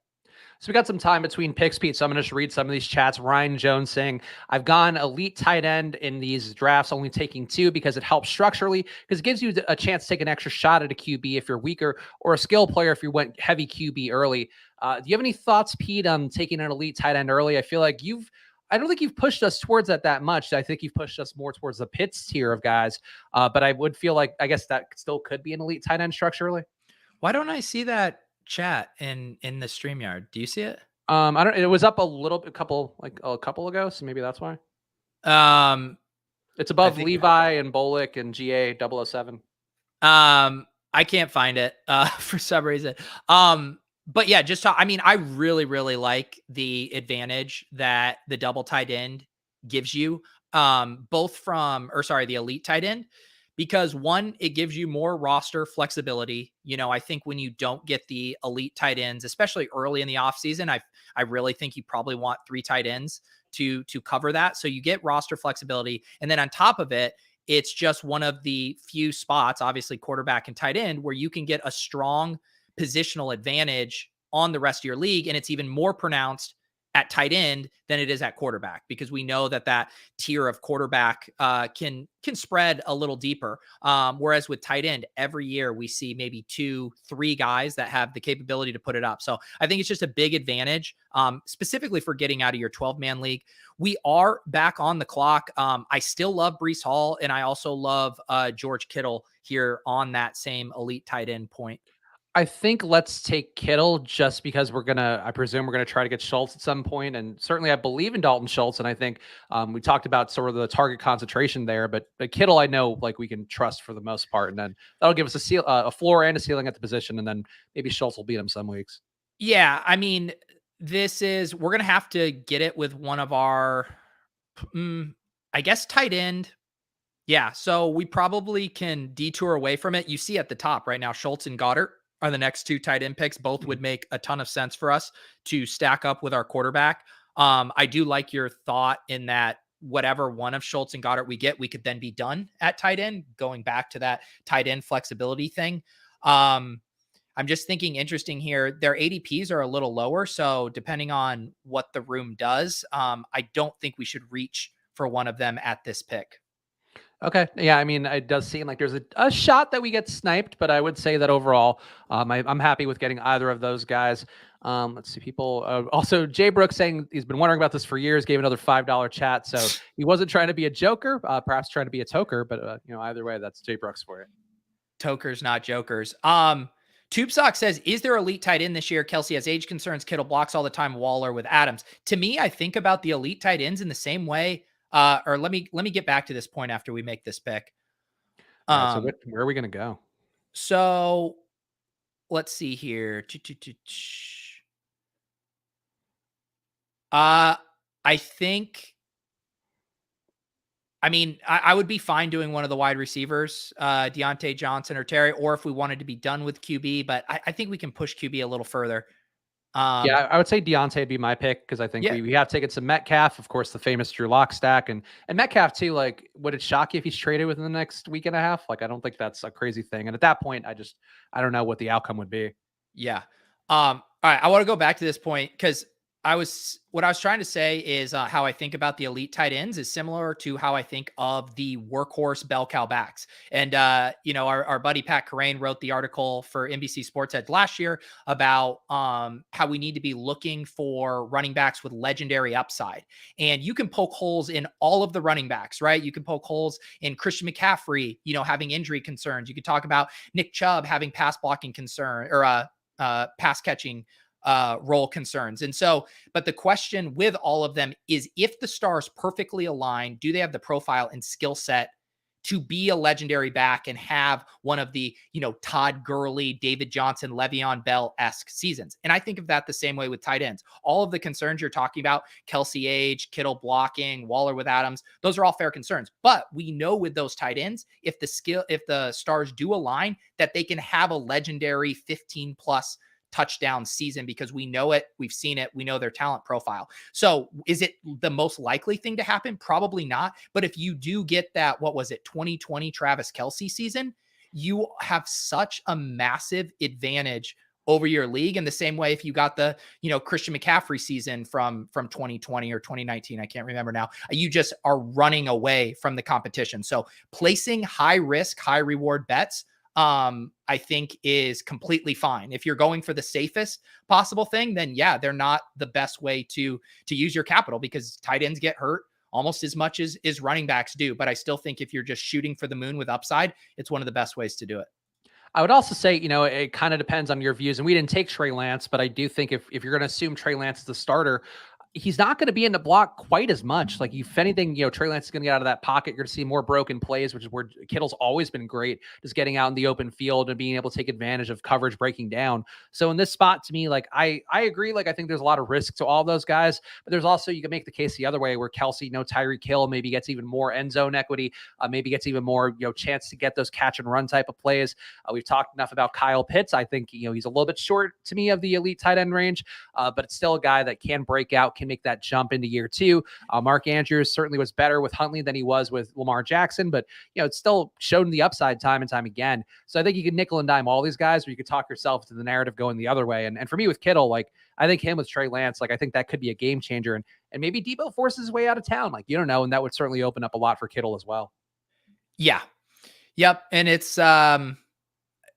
S2: So we got some time between picks, Pete. So I'm going to just read some of these chats. Ryan Jones saying, I've gone elite tight end in these drafts, only taking 2 because it helps structurally, because it gives you a chance to take an extra shot at a QB if you're weaker, or a skill player if you went heavy QB early. Do you have any thoughts, Pete, on taking an elite tight end early? I feel like I don't think you've pushed us towards that much. I think you've pushed us more towards the Pitts tier of guys. But I would feel like, I guess that still could be an elite tight end structurally.
S1: Why don't I see that chat in the StreamYard? Do you see it?
S2: It was up a couple ago. So maybe that's why. It's above
S1: think-
S2: Levi and Bolick and GA 007.
S1: I can't find it for some reason. But yeah, I mean, I really, really like the advantage that the double tight end gives you, the elite tight end, because one, it gives you more roster flexibility. I think when you don't get the elite tight ends, especially early in the offseason, I really think you probably want 3 tight ends to cover that. So you get roster flexibility. And then on top of it, it's just one of the few spots, obviously quarterback and tight end, where you can get a strong positional advantage on the rest of your league. And it's even more pronounced at tight end than it is at quarterback, because we know that tier of quarterback can spread a little deeper. Whereas with tight end, every year we see maybe 2-3 guys that have the capability to put it up. So I think it's just a big advantage, specifically for getting out of your 12-man league. We are back on the clock. I still love Breece Hall, and I also love George Kittle here on that same elite tight end point.
S2: I think let's take Kittle, just because I presume we're going to try to get Schultz at some point. And certainly I believe in Dalton Schultz. And I think we talked about sort of the target concentration there, but Kittle, I know like we can trust for the most part. And then that'll give us a floor and a ceiling at the position. And then maybe Schultz will beat him some weeks.
S1: Yeah. I mean, we're going to have to get it with one of our, I guess, tight end. Yeah. So we probably can detour away from it. You see at the top right now, Schultz and Goddard are the next 2 tight end picks. Both would make a ton of sense for us to stack up with our quarterback. I do like your thought in that whatever one of Schultz and Goddard we get, we could then be done at tight end, going back to that tight end flexibility thing. I'm just thinking interesting here. Their ADPs are a little lower. So depending on what the room does, I don't think we should reach for one of them at this pick.
S2: Okay. Yeah. I mean, it does seem like there's a shot that we get sniped, but I would say that overall, I'm happy with getting either of those guys. Let's see, people. Also, Jay Brooks saying he's been wondering about this for years, gave another $5 chat. So he wasn't trying to be a joker, perhaps trying to be a toker, but either way, that's Jay Brooks for you.
S1: Tokers, not jokers. Tube Sock says, is there elite tight end this year? Kelsey has age concerns. Kittle blocks all the time. Waller with Adams. To me, I think about the elite tight ends in the same way. Or let me get back to this point after we make this pick.
S2: Right, so where are we going to go?
S1: So let's see here. I think, I would be fine doing one of the wide receivers, Deontay Johnson or Terry, or if we wanted to be done with QB, but I think we can push QB a little further.
S2: Yeah, I would say Deontay would be my pick, because I think we have taken some Metcalf, of course, the famous Drew Lock stack, and Metcalf too. Like, would it shock you if he's traded within the next week and a half? Like, I don't think that's a crazy thing. And at that point, I don't know what the outcome would be.
S1: Yeah. All right. I want to go back to this point, because what I was trying to say is how I think about the elite tight ends is similar to how I think of the workhorse bell cow backs. And, our buddy Pat Carrain wrote the article for NBC Sports Edge last year about how we need to be looking for running backs with legendary upside. And you can poke holes in all of the running backs, right? You can poke holes in Christian McCaffrey, having injury concerns. You could talk about Nick Chubb having pass blocking concern, or pass catching role concerns. And so, but the question with all of them is, if the stars perfectly align, do they have the profile and skill set to be a legendary back and have one of the, Todd Gurley, David Johnson, Le'Veon Bell-esque seasons? And I think of that the same way with tight ends. All of the concerns you're talking about, Kelsey age, Kittle blocking, Waller with Adams, those are all fair concerns. But we know with those tight ends, if the stars do align, that they can have a legendary 15 plus touchdown season, because we know it, we've seen it, we know their talent profile. So is it the most likely thing to happen? Probably not. But if you do get that, 2020 Travis Kelce season, you have such a massive advantage over your league. In the same way, if you got the, Christian McCaffrey season from 2020 or 2019, I can't remember now, you just are running away from the competition. So placing high risk, high reward bets, I think is completely fine. If you're going for the safest possible thing, then yeah, they're not the best way to use your capital, because tight ends get hurt almost as much as running backs do. But I still think if you're just shooting for the moon with upside, it's one of the best ways to do it.
S2: I would also say, it kind of depends on your views, and we didn't take Trey Lance, but I do think if you're going to assume Trey Lance is the starter, he's not going to be in the block quite as much. Like, if anything, Trey Lance is going to get out of that pocket. You're going to see more broken plays, which is where Kittle's always been great, just getting out in the open field and being able to take advantage of coverage breaking down. So in this spot, to me, like, I agree. Like, I think there's a lot of risk to all those guys, but there's also, you can make the case the other way where Kelsey, Tyreek Hill maybe gets even more end zone equity, maybe gets even more, chance to get those catch and run type of plays. We've talked enough about Kyle Pitts. I think, he's a little bit short to me of the elite tight end range, but it's still a guy that can break out, can make that jump into year two. Mark Andrews certainly was better with Huntley than he was with Lamar Jackson, but it's still shown the upside time and time again. So I think you can nickel and dime all these guys, or you could talk yourself to the narrative going the other way. And for me with Kittle, like, I think him with Trey Lance, like, I think that could be a game changer, and maybe Debo forces his way out of town. Like, you don't know. And that would certainly open up a lot for Kittle as well.
S1: Yeah. Yep. And it's,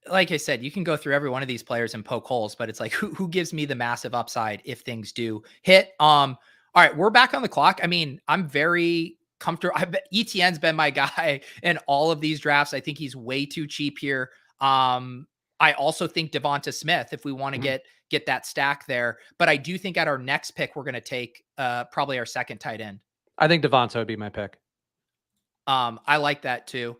S1: like I said, you can go through every one of these players and poke holes, but it's like, who gives me the massive upside if things do hit? All right, we're back on the clock. I mean, I'm very comfortable. ETN's been my guy in all of these drafts. I think he's way too cheap here. I also think Devonta Smith, if we want to get that stack there, but I do think at our next pick, we're going to take probably our second tight end.
S2: I think Devonta would be my pick.
S1: I like that too.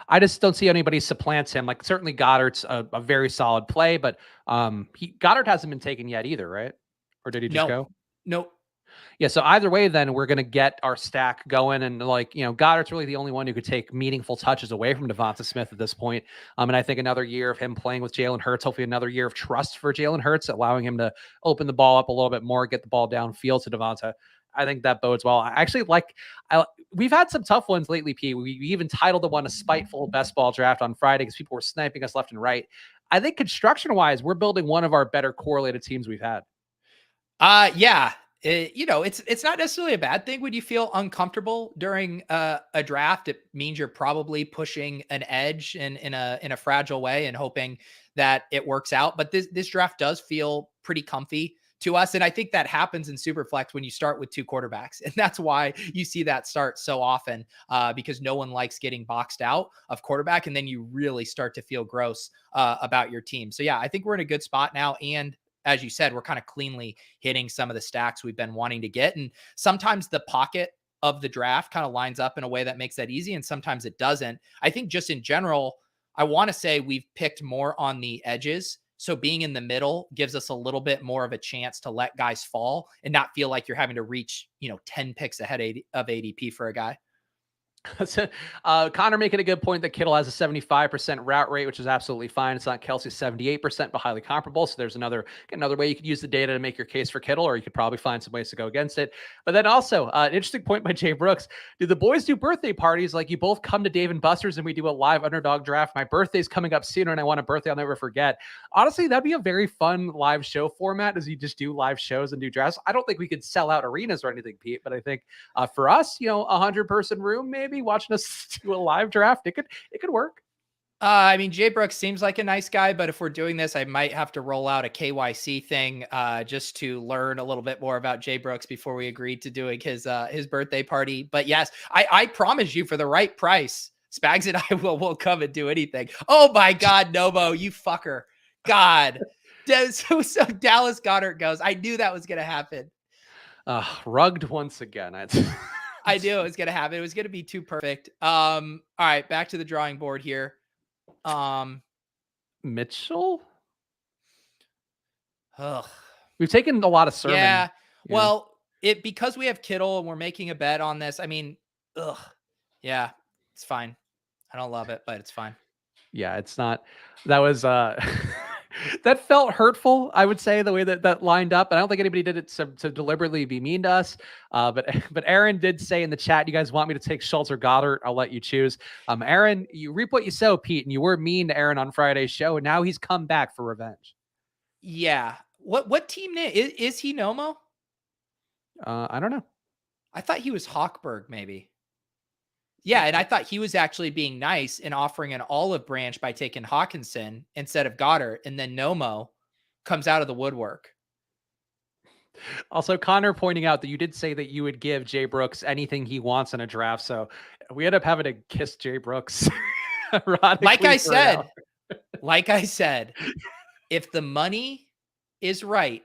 S2: I just don't see anybody supplants him. Like, certainly Goddard's a very solid play, but Goddard hasn't been taken yet either, right? Or did he just go?
S1: Nope.
S2: Yeah, so either way, then we're going to get our stack going. And, like, Goddard's really the only one who could take meaningful touches away from Devonta Smith at this point. And I think another year of him playing with Jalen Hurts, hopefully another year of trust for Jalen Hurts, allowing him to open the ball up a little bit more, get the ball downfield to Devonta. I think that bodes well. I actually we've had some tough ones lately, P. We even titled the one a spiteful best ball draft on Friday because people were sniping us left and right. I think construction-wise, we're building one of our better correlated teams we've had.
S1: Yeah. It's not necessarily a bad thing when you feel uncomfortable during a draft. It means you're probably pushing an edge in a fragile way and hoping that it works out. But this draft does feel pretty comfy to us. And I think that happens in Superflex when you start with two quarterbacks. And that's why you see that start so often, because no one likes getting boxed out of quarterback. And then you really start to feel gross about your team. So yeah, I think we're in a good spot now. And as you said, we're kind of cleanly hitting some of the stacks we've been wanting to get. And sometimes the pocket of the draft kind of lines up in a way that makes that easy. And sometimes it doesn't. I think just in general, I want to say we've picked more on the edges. So being in the middle gives us a little bit more of a chance to let guys fall and not feel like you're having to reach, 10 picks ahead of ADP for a guy.
S2: Connor making a good point that Kittle has a 75% route rate, which is absolutely fine. It's not Kelsey's 78%, but highly comparable. So there's another way you could use the data to make your case for Kittle, or you could probably find some ways to go against it. But then also an interesting point by Jay Brooks. Do the boys do birthday parties? Like, you both come to Dave and Buster's and we do a live Underdog draft. My birthday's coming up sooner and I want a birthday I'll never forget. Honestly, that'd be a very fun live show format, as you just do live shows and do drafts. I don't think we could sell out arenas or anything, Pete, but I think for us, 100-person room, maybe watching us do a live draft, it could work.
S1: I mean, Jay Brooks seems like a nice guy, but if we're doing this, I might have to roll out a KYC thing just to learn a little bit more about Jay Brooks before we agreed to doing his birthday party. But yes, I promise you, for the right price, Spags and I will come and do anything. Oh my God, Nobo, you fucker. God. So Dallas Goedert goes. I knew that was going to happen.
S2: Rugged once again.
S1: I knew it was going to happen. It was going to be too perfect. All right, back to the drawing board here.
S2: Mitchell?
S1: Ugh.
S2: We've taken a lot of Sermon.
S1: Yeah. Well, because we have Kittle and we're making a bet on this, I mean, yeah, it's fine. I don't love it, but it's fine.
S2: Yeah, it's not. That was that felt hurtful, I would say, the way that lined up. And I don't think anybody did it to deliberately be mean to us. But Aaron did say in the chat, you guys want me to take Schultz or Goddard? I'll let you choose. Aaron, you reap what you sow, Pete, and you were mean to Aaron on Friday's show, and now he's come back for revenge.
S1: Yeah. What team name is he? Nomo?
S2: I don't know.
S1: I thought he was Hawkberg, maybe. Yeah, and I thought he was actually being nice and offering an olive branch by taking Hawkinson instead of Goddard, and then Nomo comes out of the woodwork.
S2: Also, Connor pointing out that you did say that you would give Jay Brooks anything he wants in a draft, so we end up having to kiss Jay Brooks.
S1: Like I said, if the money is right,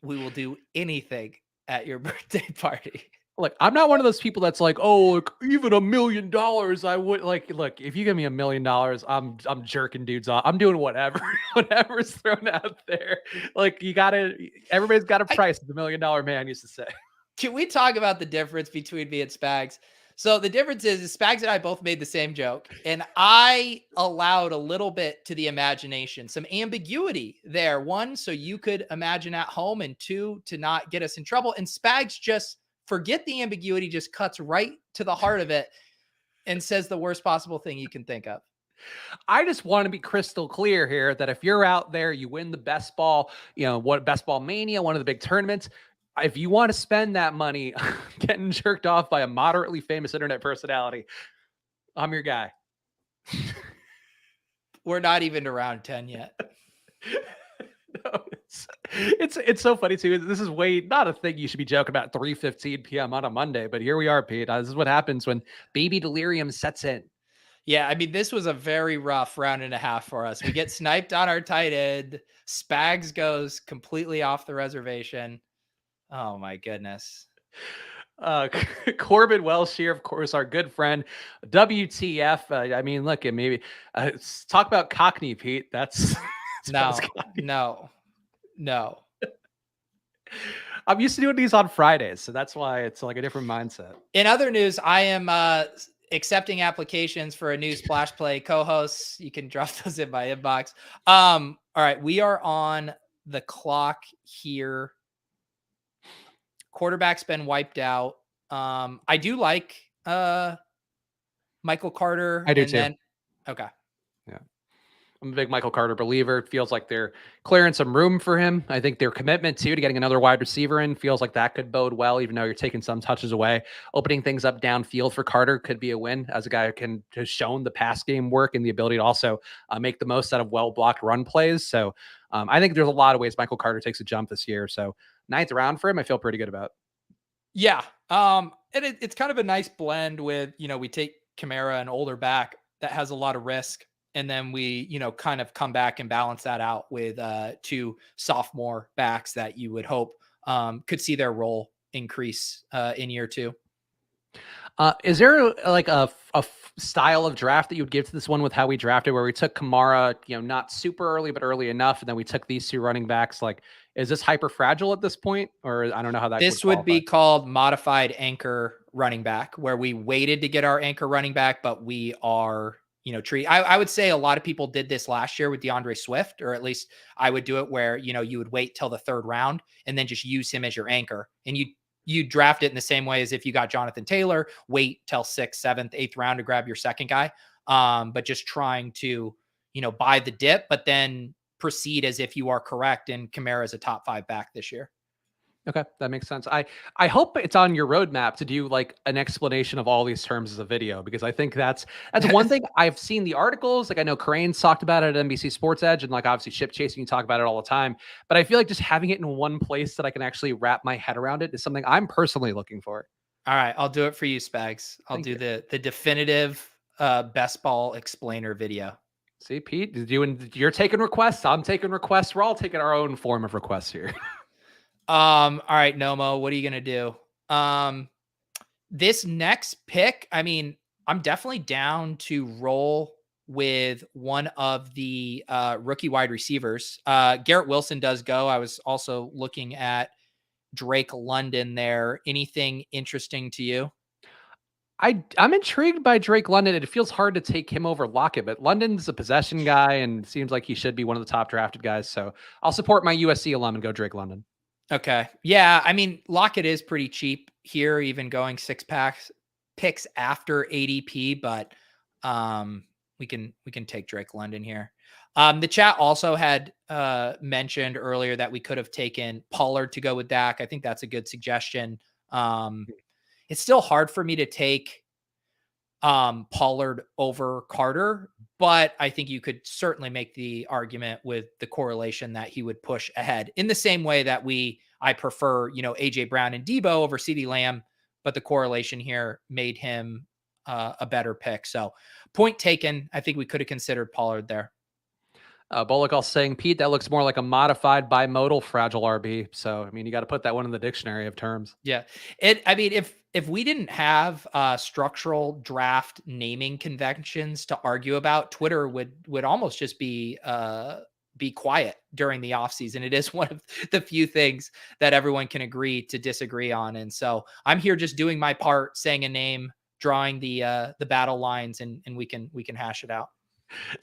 S1: we will do anything. at your birthday party.
S2: Look, I'm not one of those people that's like, oh, like, even $1 million, I would like. Look, if you give me $1 million, I'm jerking dudes off. I'm doing whatever, whatever's thrown out there. Like everybody's got a price. The $1 million man used to say.
S1: Can we talk about the difference between me and Spags? So the difference is Spags and I both made the same joke, and I allowed a little bit to the imagination, some ambiguity there. One, so you could imagine at home, and two, to not get us in trouble. And Spags just forget the ambiguity, just cuts right to the heart of it and says the worst possible thing you can think of.
S2: I just want to be crystal clear here that if you're out there, you win the best ball, best ball mania, one of the big tournaments. If you want to spend that money getting jerked off by a moderately famous internet personality, I'm your guy.
S1: We're not even to round 10 yet.
S2: No, it's so funny too. This is not a thing you should be joking about 3:15 p.m. on a Monday, but here we are, Pete. This is what happens when baby delirium sets in.
S1: Yeah, I mean, this was a very rough round and a half for us. We get sniped on our tight end. Spags goes completely off the reservation. Oh my goodness.
S2: Corbin Welsh here, of course, our good friend. WTF? I mean, look, maybe talk about Cockney, Pete. That's
S1: no.
S2: I'm used to doing these on Fridays, so that's why it's like a different mindset.
S1: In other news, I am accepting applications for a new Splash Play co-hosts. You can drop those in my inbox. All right, we are on the clock here. Quarterback's been wiped out. I do like Michael Carter.
S2: I do too.
S1: Okay.
S2: Yeah. I'm a big Michael Carter believer. It feels like they're clearing some room for him. I think their commitment to getting another wide receiver in feels like that could bode well, even though you're taking some touches away. Opening things up downfield for Carter could be a win as a guy who has shown the pass game work and the ability to also make the most out of well-blocked run plays. So I think there's a lot of ways Michael Carter takes a jump this year. So 9th round for him, I feel pretty good about.
S1: Yeah. And it's kind of a nice blend with, we take Kamara, an older back that has a lot of risk. And then we, kind of come back and balance that out with 2 sophomore backs that you would hope could see their role increase in year 2.
S2: Is there like a style of draft that you would give to this one with how we drafted, where we took Kamara, not super early, but early enough, and then we took these 2 running backs? Like, is this hyper fragile at this point, or I don't know how that?
S1: This would be called modified anchor running back, where we waited to get our anchor running back, but we are, I would say a lot of people did this last year with DeAndre Swift, or at least I would do it where, you would wait till the 3rd round and then just use him as your anchor, and you draft it in the same way as if you got Jonathan Taylor, wait till 6th, 7th, 8th round to grab your second guy. But just trying to, buy the dip, but then proceed as if you are correct. And Kamara is a top 5 back this year.
S2: Okay, that makes sense. I hope it's on your roadmap to do like an explanation of all these terms as a video, because I think that's one thing. I've seen the articles, like I know Crane's talked about it at NBC Sports Edge, and like obviously Ship Chasing, you talk about it all the time. But I feel like just having it in one place that I can actually wrap my head around it is something I'm personally looking for.
S1: All right, I'll do it for you, Spags. I'll do the definitive best ball explainer video.
S2: See, Pete, you're taking requests. I'm taking requests. We're all taking our own form of requests here.
S1: All right, Nomo, what are you going to do? This next pick, I mean, I'm definitely down to roll with one of the rookie wide receivers. Garrett Wilson does go. I was also looking at Drake London there. Anything interesting to you?
S2: I'm intrigued by Drake London. It feels hard to take him over Lockett, but London's a possession guy and seems like he should be one of the top drafted guys. So I'll support my USC alum and go Drake London.
S1: Okay. Yeah. I mean, Lockett is pretty cheap here, even going 6 picks after ADP, but we can take Drake London here. The chat also had mentioned earlier that we could have taken Pollard to go with Dak. I think that's a good suggestion. It's still hard for me to take Pollard over Carter, but I think you could certainly make the argument with the correlation that he would push ahead in the same way that I prefer, AJ Brown and Debo over CeeDee Lamb, but the correlation here made him a better pick. So point taken. I think we could have considered Pollard there.
S2: Bullock also saying, Pete, that looks more like a modified bimodal fragile RB. So, I mean, you got to put that one in the dictionary of terms.
S1: Yeah. I mean, if we didn't have structural draft naming conventions to argue about, Twitter would almost just be quiet during the offseason. It is one of the few things that everyone can agree to disagree on. And so I'm here just doing my part, saying a name, drawing the battle lines, and we can hash it out.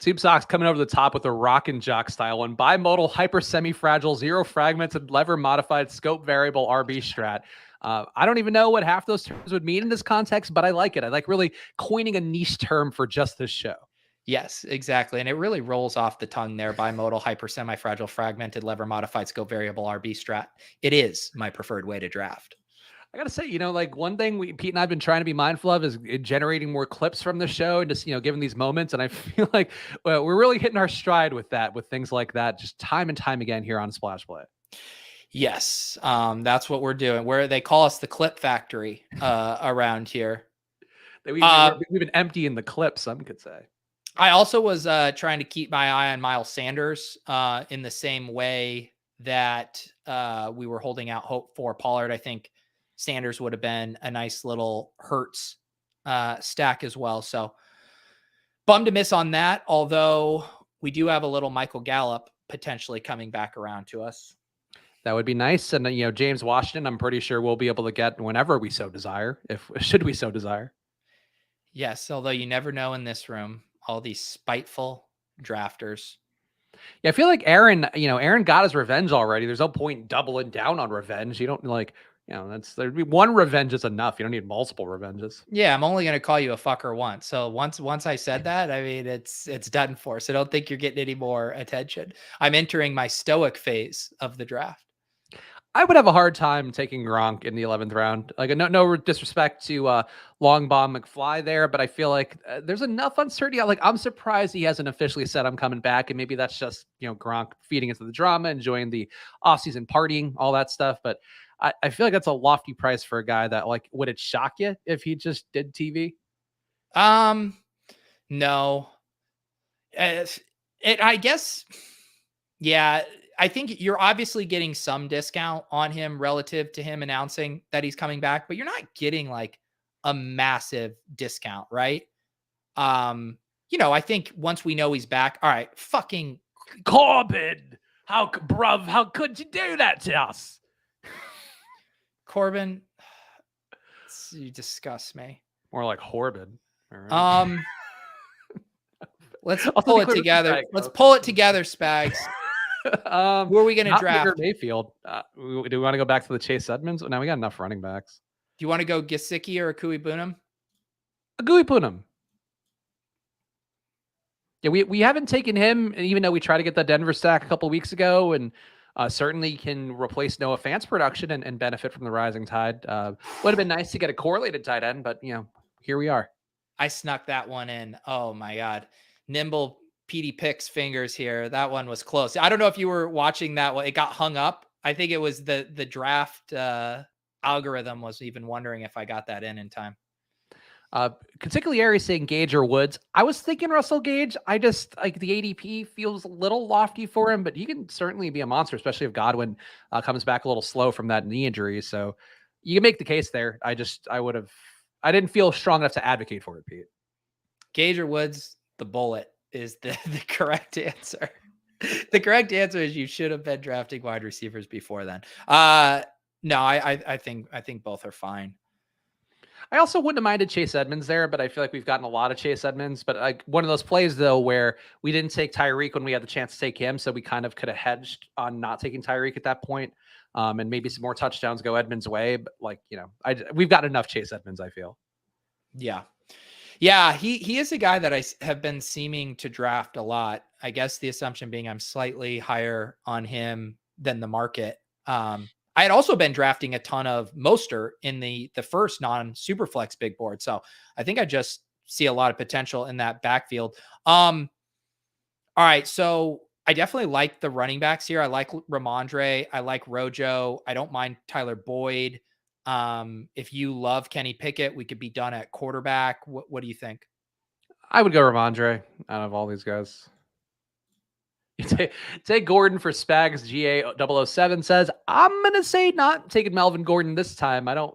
S2: Team Sox coming over the top with a rock and jock style one. Bimodal, hyper semi-fragile, zero fragmented, lever modified, scope variable RB strat. I don't even know what half those terms would mean in this context, but I like it. I like really coining a niche term for just this show.
S1: Yes, exactly. And it really rolls off the tongue there. Bimodal, hyper semi-fragile, fragmented, lever modified, scope variable RB strat. It is my preferred way to draft.
S2: I got to say, like one thing Pete and I have been trying to be mindful of is generating more clips from the show and just, giving these moments. And I feel like we're really hitting our stride with that, with things like that, just time and time again here on Splash Play.
S1: Yes. That's what we're doing. Where they call us the clip factory around here.
S2: We've been emptying the clips, some could say.
S1: I also was trying to keep my eye on Miles Sanders in the same way that we were holding out hope for Pollard. I think Sanders would have been a nice little Hurts stack as well. So bummed to miss on that, although we do have a little Michael Gallup potentially coming back around to us.
S2: That would be nice. And, James Washington, I'm pretty sure we'll be able to get whenever we so desire, should we so desire.
S1: Yes, although you never know in this room, all these spiteful drafters.
S2: Yeah, I feel like Aaron got his revenge already. There's no point doubling down on revenge. You don't there'd be one revenge is enough. You don't need multiple revenges.
S1: Yeah, I'm only going to call you a fucker once. So once I said that, I mean, it's done for. So don't think you're getting any more attention. I'm entering my stoic phase of the draft.
S2: I would have a hard time taking Gronk in the 11th round. Like, no disrespect to Long Bomb McFly there, but I feel like there's enough uncertainty. Like, I'm surprised he hasn't officially said I'm coming back, and maybe that's just Gronk feeding into the drama, enjoying the offseason partying, all that stuff. But I feel like that's a lofty price for a guy that, like, would it shock you if he just did TV?
S1: No. I guess, yeah. I think you're obviously getting some discount on him relative to him announcing that he's coming back, but you're not getting like a massive discount, right? I think once we know he's back, all right, fucking
S2: Corbin, how could you do that to us?
S1: Corbin, you disgust me.
S2: More like Horbin. Right.
S1: Let's pull it together. Let's pull it together, Spags. Who are we going to draft?
S2: Mayfield. Do we want to go back to the Chase Edmonds? Now we got enough running backs.
S1: Do you want to go Gesicki or Akui Bunam?
S2: Akui Bunam. Yeah, we haven't taken him, even though we tried to get that Denver stack a couple of weeks ago, and certainly can replace Noah Fant's production and benefit from the rising tide. Would have been nice to get a correlated tight end, but here we are.
S1: I snuck that one in. Oh my God. Nimble PD Picks fingers here. That one was close. I don't know if you were watching that one. It got hung up. I think it was the draft algorithm was even wondering if I got that in time.
S2: Consigliere saying Gage or Woods. I was thinking Russell Gage. I just like the ADP feels a little lofty for him, but he can certainly be a monster, especially if Godwin comes back a little slow from that knee injury. So you can make the case there. I didn't feel strong enough to advocate for it, Pete. Gage
S1: or Woods, the bullet is the correct answer. The correct answer is you should have been drafting wide receivers before then. No, I think both are fine.
S2: I also wouldn't have minded Chase Edmonds there, but I feel like we've gotten a lot of Chase Edmonds. But like one of those plays though, where we didn't take Tyreek when we had the chance to take him, so we kind of could have hedged on not taking Tyreek at that point, and maybe some more touchdowns go Edmonds' way. But we've got enough Chase Edmonds, I feel.
S1: Yeah, he is a guy that I have been seeming to draft a lot. I guess the assumption being I'm slightly higher on him than the market. I had also been drafting a ton of Mostert in the first non-Superflex big board. So I think I just see a lot of potential in that backfield. All right, so I definitely like the running backs here. I like Ramondre. I like Rojo. I don't mind Tyler Boyd. If you love Kenny Pickett, we could be done at quarterback. What do you think?
S2: I would go Ramondre out of all these guys. Take Gordon for Spags. GA007 says, I'm going to say not taking Melvin Gordon this time. I don't.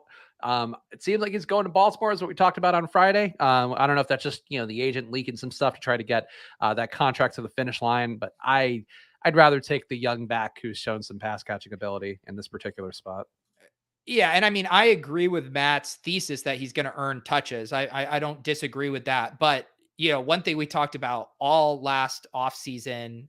S2: It seems like he's going to Baltimore, is what we talked about on Friday. I don't know if that's just, the agent leaking some stuff to try to get that contract to the finish line, but I'd rather take the young back who's shown some pass catching ability in this particular spot.
S1: Yeah, and I mean, I agree with Matt's thesis that he's going to earn touches. I don't disagree with that, but one thing we talked about all last offseason,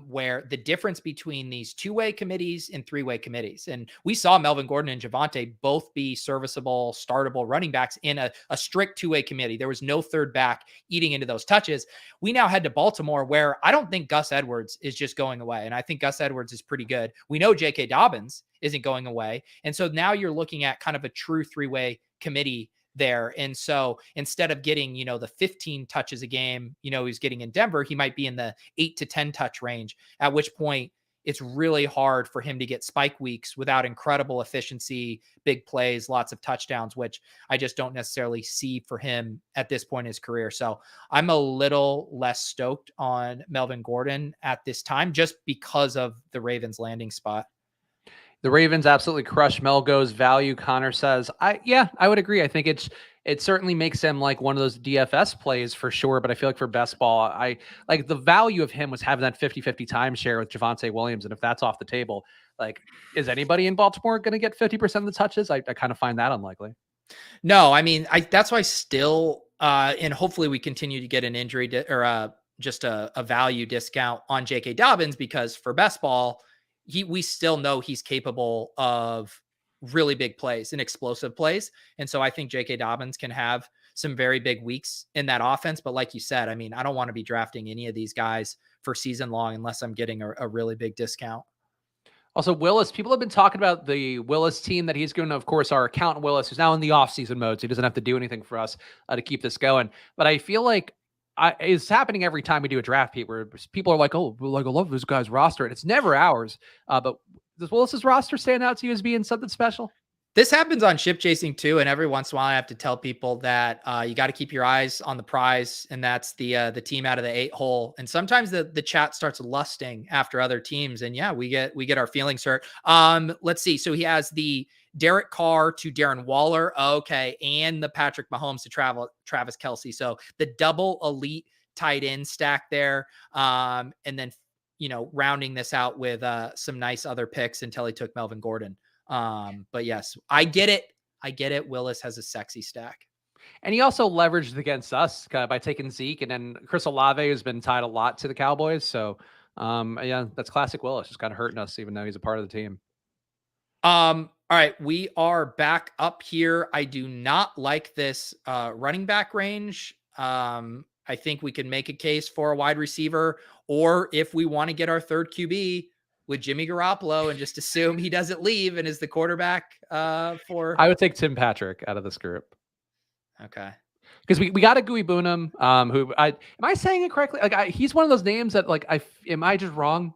S1: where the difference between these two-way committees and three-way committees, and we saw Melvin Gordon and Javonte both be serviceable, startable running backs in a strict two-way committee. There was no third back eating into those touches. We now head to Baltimore, where I don't think Gus Edwards is just going away, and I think Gus Edwards is pretty good. We know J.K. Dobbins isn't going away, and so now you're looking at kind of a true three-way committee there. And so instead of getting, the 15 touches a game, he's getting in Denver, he might be in the 8 to 10 touch range, at which point it's really hard for him to get spike weeks without incredible efficiency, big plays, lots of touchdowns, which I just don't necessarily see for him at this point in his career. So I'm a little less stoked on Melvin Gordon at this time, just because of the Ravens landing spot.
S2: The Ravens absolutely crush Melgo's value. Connor says, I would agree. I think it certainly makes him like one of those DFS plays for sure. But I feel like for best ball, I like the value of him was having that 50-50 timeshare with Javonte Williams. And if that's off the table, like, is anybody in Baltimore going to get 50% of the touches? I kind of find that unlikely.
S1: No, I mean, that's why still, and hopefully we continue to get an injury or just a value discount on J.K. Dobbins, because for best ball, we still know he's capable of really big plays and explosive plays. And so I think J.K. Dobbins can have some very big weeks in that offense. But like you said, I mean, I don't want to be drafting any of these guys for season long unless I'm getting a really big discount.
S2: Also, Willis, people have been talking about the Willis team that he's going to, of course, our accountant Willis, who's now in the off-season mode, so he doesn't have to do anything for us to keep this going. But I feel like it's happening every time we do a draft, Pete, where people are like, oh, like, I love this guy's roster. And it's never ours. But does Willis's roster stand out to you as being something special?
S1: This happens on ship chasing too. And every once in a while I have to tell people that you got to keep your eyes on the prize. And that's the team out of the 8 hole. And sometimes the chat starts lusting after other teams. And yeah, we get our feelings hurt. Let's see. So he has the Derek Carr to Darren Waller. Okay. And the Patrick Mahomes to Travis Kelce. So the double elite tight end stack there. And then, rounding this out with some nice other picks until he took Melvin Gordon. But yes, I get it. Willis has a sexy stack.
S2: And he also leveraged against us by taking Zeke, and then Chris Olave has been tied a lot to the Cowboys. So, yeah, that's classic Willis. Just kind of hurting us, even though he's a part of the team.
S1: All right, we are back up here. I do not like this running back range. I think we can make a case for a wide receiver, or if we want to get our third QB with Jimmy Garoppolo and just assume he doesn't leave and is the quarterback for.
S2: I would take Tim Patrick out of this group.
S1: Okay.
S2: Because we got a Gooey Boonham, who am I saying it correctly? Like he's one of those names that am I just wrong?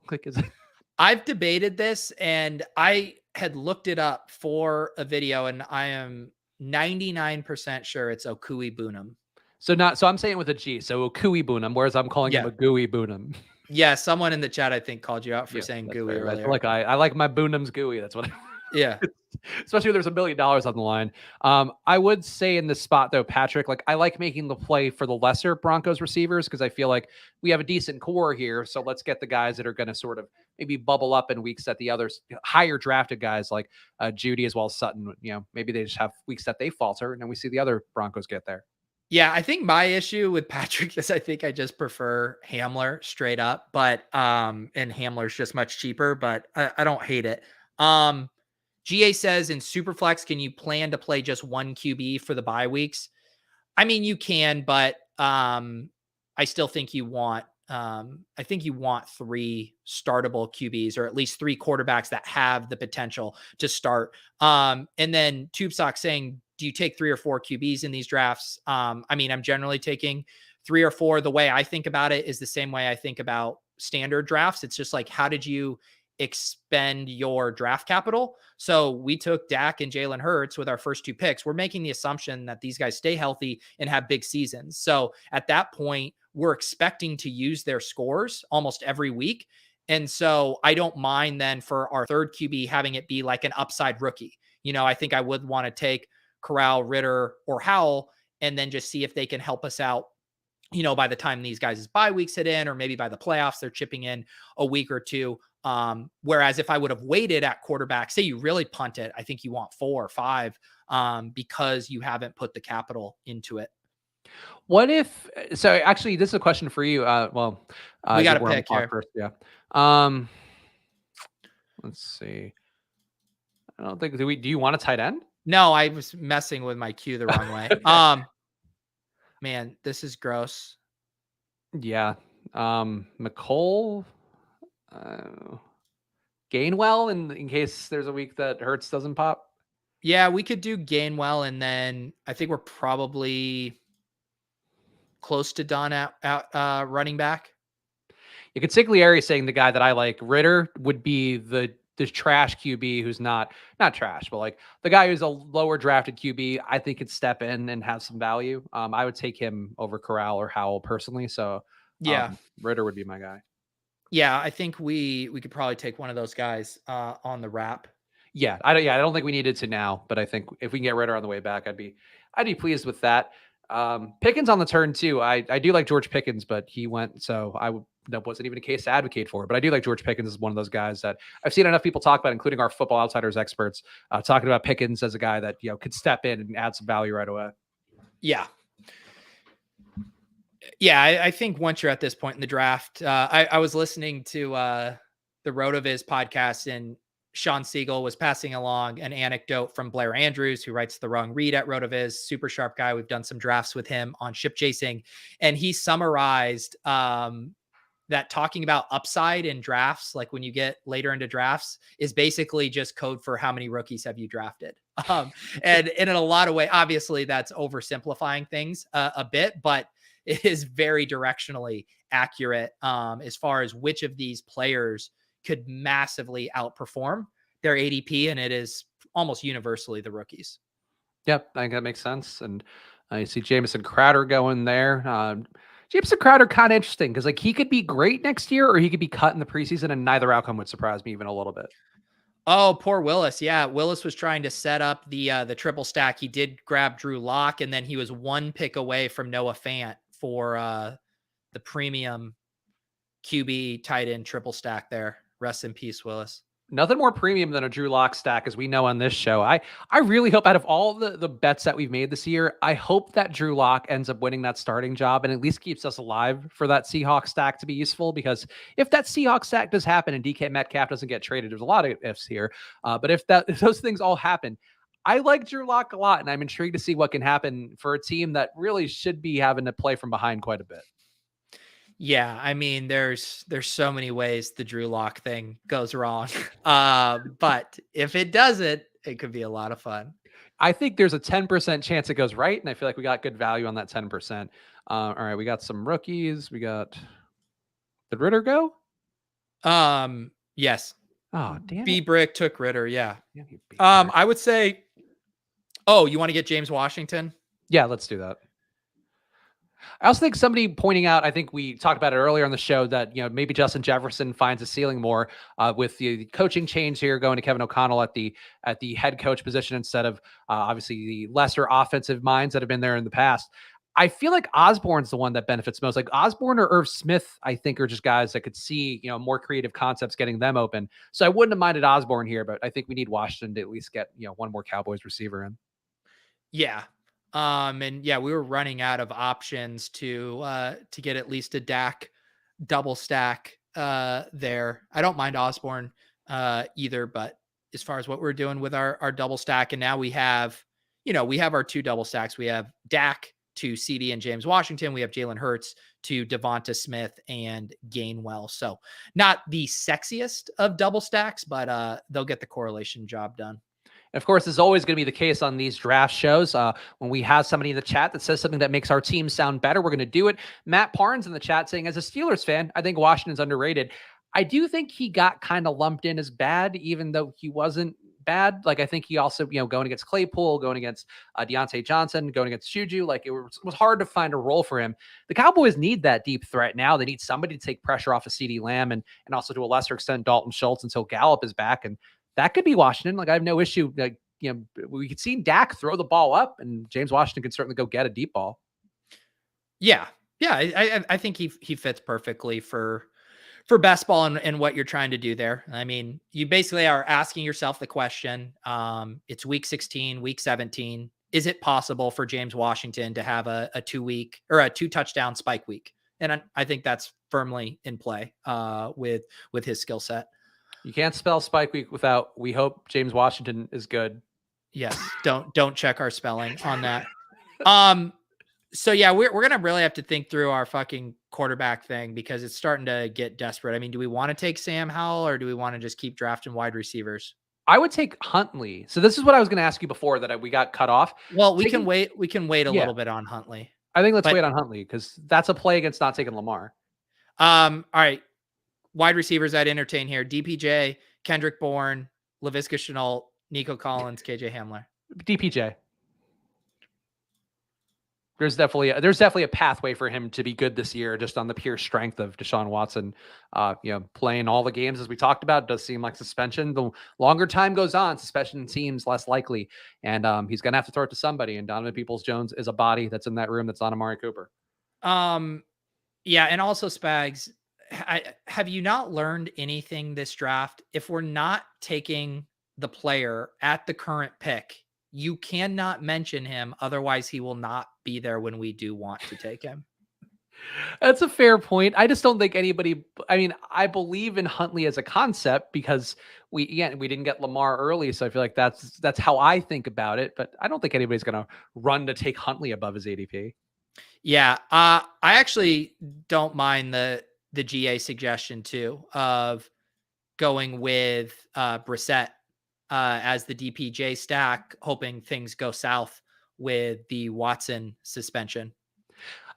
S1: I've debated this and I had looked it up for a video and I am 99% sure it's Okui Boonham.
S2: So I'm saying it with a G. So Okui Boonham, whereas I'm calling him a Gooey Boonham.
S1: Yeah, someone in the chat I think called you out for saying gooey earlier.
S2: I like my Boonham's gooey. That's what.
S1: Yeah.
S2: Especially when there's $1 million on the line. I would say in this spot though, Patrick, I like making the play for the lesser Broncos receivers because I feel like we have a decent core here. So let's get the guys that are going to sort of maybe bubble up in weeks that the others higher drafted guys like Judy as well as Sutton. Maybe they just have weeks that they falter, and then we see the other Broncos get there.
S1: Yeah, I think my issue with Patrick is I think I just prefer Hamler straight up, but and Hamler's just much cheaper, but I don't hate it. GA says in Superflex, can you plan to play just one QB for the bye weeks? I mean, you can, but I still think you want 3 startable QBs, or at least 3 quarterbacks that have the potential to start. And then TubeSock saying, do you take 3 or 4 QBs in these drafts? I mean, I'm generally taking 3 or 4. The way I think about it is the same way I think about standard drafts. It's just like, how did you expend your draft capital? So we took Dak and Jalen Hurts with our first 2 picks. We're making the assumption that these guys stay healthy and have big seasons. So at that point, we're expecting to use their scores almost every week. And so I don't mind then for our third QB having it be like an upside rookie. I think I would want to take Corral, Ritter, or Howell, and then just see if they can help us out, by the time these guys' bye weeks hit in, or maybe by the playoffs, they're chipping in a week or two. Whereas if I would have waited at quarterback, say you really punt it, I think you want 4 or 5 because you haven't put the capital into it.
S2: What if, so actually, this is a question for you.
S1: We got to pick here.
S2: First, yeah. Let's see. I don't think, do you want a tight end?
S1: No, I was messing with my cue the wrong way. Man, this is gross.
S2: Yeah. McCole, Gainwell in case there's a week that Hurts doesn't pop.
S1: Yeah, we could do Gainwell, and then I think we're probably close to done at running back.
S2: You could Siglieri saying the guy that I like, Ritter, would be the trash QB who's not trash, but like the guy who's a lower drafted QB, I think could step in and have some value. I would take him over Corral or Howell personally. So
S1: yeah,
S2: Ritter would be my guy.
S1: Yeah, I think we could probably take one of those guys on the wrap.
S2: Yeah, I don't think we needed to now, but I think if we can get Ritter on the way back, I'd be pleased with that. Pickens on the turn too. I do like George Pickens, but he went, so that wasn't even a case to advocate for. But I do like George Pickens as one of those guys that I've seen enough people talk about, including our Football Outsiders experts, talking about Pickens as a guy that could step in and add some value right away.
S1: Yeah. Yeah, I think once you're at this point in the draft, I was listening to the RotoViz podcast, and Sean Siegel was passing along an anecdote from Blair Andrews, who writes the Wrong Read at RotoViz, super sharp guy. We've done some drafts with him on Ship Chasing, and he summarized that talking about upside in drafts, like when you get later into drafts, is basically just code for how many rookies have you drafted. And in a lot of ways, obviously that's oversimplifying things a bit, but it is very directionally accurate as far as which of these players could massively outperform their ADP, and it is almost universally the rookies.
S2: Yep, I think that makes sense. And I see Jamison Crowder going there. Jamison Crowder, kind of interesting because like he could be great next year, or he could be cut in the preseason, and neither outcome would surprise me even a little bit.
S1: Oh, poor Willis. Yeah, Willis was trying to set up the triple stack. He did grab Drew Lock, and then he was one pick away from Noah Fant for the premium QB tight end triple stack there. Rest in peace, Willis.
S2: Nothing more premium than a Drew Lock stack, as we know on this show. I really hope, out of all the bets that we've made this year, I hope that Drew Lock ends up winning that starting job and at least keeps us alive for that Seahawks stack to be useful. Because if that Seahawks stack does happen and DK Metcalf doesn't get traded, there's a lot of ifs here. But if those things all happen, I like Drew Lock a lot, and I'm intrigued to see what can happen for a team that really should be having to play from behind quite a bit.
S1: Yeah, I mean, there's so many ways the Drew Lock thing goes wrong. But if it doesn't, it could be a lot of fun.
S2: I think there's a 10% chance it goes right, and I feel like we got good value on that 10%. All right, we got some rookies. Did Ritter go?
S1: Yes.
S2: Oh, damn it.
S1: B-Brick took Ritter, yeah. I would say, you want to get James Washington?
S2: Yeah, let's do that. I also think somebody pointing out, I think we talked about it earlier on the show, that maybe Justin Jefferson finds a ceiling more with the coaching change here, going to Kevin O'Connell at the head coach position instead of obviously the lesser offensive minds that have been there in the past. I feel like Osborne's the one that benefits most. Like Osborne or Irv Smith, I think, are just guys that could see more creative concepts getting them open. So I wouldn't have minded Osborne here, but I think we need Washington to at least get one more Cowboys receiver in.
S1: Yeah. And yeah, we were running out of options to get at least a Dak double stack there. I don't mind Osborne either, but as far as what we're doing with our double stack, and now we have our 2 double stacks. We have Dak to CD and James Washington. We have Jalen Hurts to Devonta Smith and Gainwell. So not the sexiest of double stacks, but they'll get the correlation job done.
S2: Of course, is always going to be the case on these draft shows. When we have somebody in the chat that says something that makes our team sound better, we're going to do it. Matt Parnes in the chat saying, as a Steelers fan, I think Washington's underrated. I do think he got kind of lumped in as bad, even though he wasn't bad. Like, I think he also, going against Claypool, going against Deontay Johnson, going against Juju, like it was hard to find a role for him. The Cowboys need that deep threat now. They need somebody to take pressure off of CeeDee Lamb and also to a lesser extent Dalton Schultz until Gallup is back. And that could be Washington. Like, I have no issue. Like, we could see Dak throw the ball up, and James Washington can certainly go get a deep ball.
S1: Yeah. I think he fits perfectly for best ball and what you're trying to do there. I mean, you basically are asking yourself the question. It's week 16, week 17. Is it possible for James Washington to have a 2-week or a 2-touchdown spike week? And I think that's firmly in play with his skill set.
S2: You can't spell spike week without "we hope James Washington is good."
S1: Yes. Don't check our spelling on that. So yeah, we're going to really have to think through our fucking quarterback thing because it's starting to get desperate. I mean, do we want to take Sam Howell or do we want to just keep drafting wide receivers?
S2: I would take Huntley. So this is what I was going to ask you before that we got cut off.
S1: Well, we can wait a little bit on Huntley.
S2: I think let's wait on Huntley because that's a play against not taking Lamar.
S1: All right. Wide receivers I'd entertain here. DPJ, Kendrick Bourne, Laviska Shenault, Nico Collins, KJ Hamler.
S2: DPJ. There's definitely a pathway for him to be good this year, just on the pure strength of Deshaun Watson, playing all the games as we talked about. It does seem like suspension. The longer time goes on, suspension seems less likely, and he's gonna have to throw it to somebody. And Donovan Peoples-Jones is a body that's in that room that's not Amari Cooper.
S1: Yeah, and also Spags. Have you not learned anything this draft? If we're not taking the player at the current pick, you cannot mention him. Otherwise, he will not be there when we do want to take him.
S2: That's a fair point. I just don't think anybody, I mean, I believe in Huntley as a concept because we didn't get Lamar early. So I feel like that's how I think about it. But I don't think anybody's going to run to take Huntley above his ADP.
S1: Yeah. I actually don't mind the GA suggestion too of going with Brissett as the DPJ stack, hoping things go south with the Watson suspension.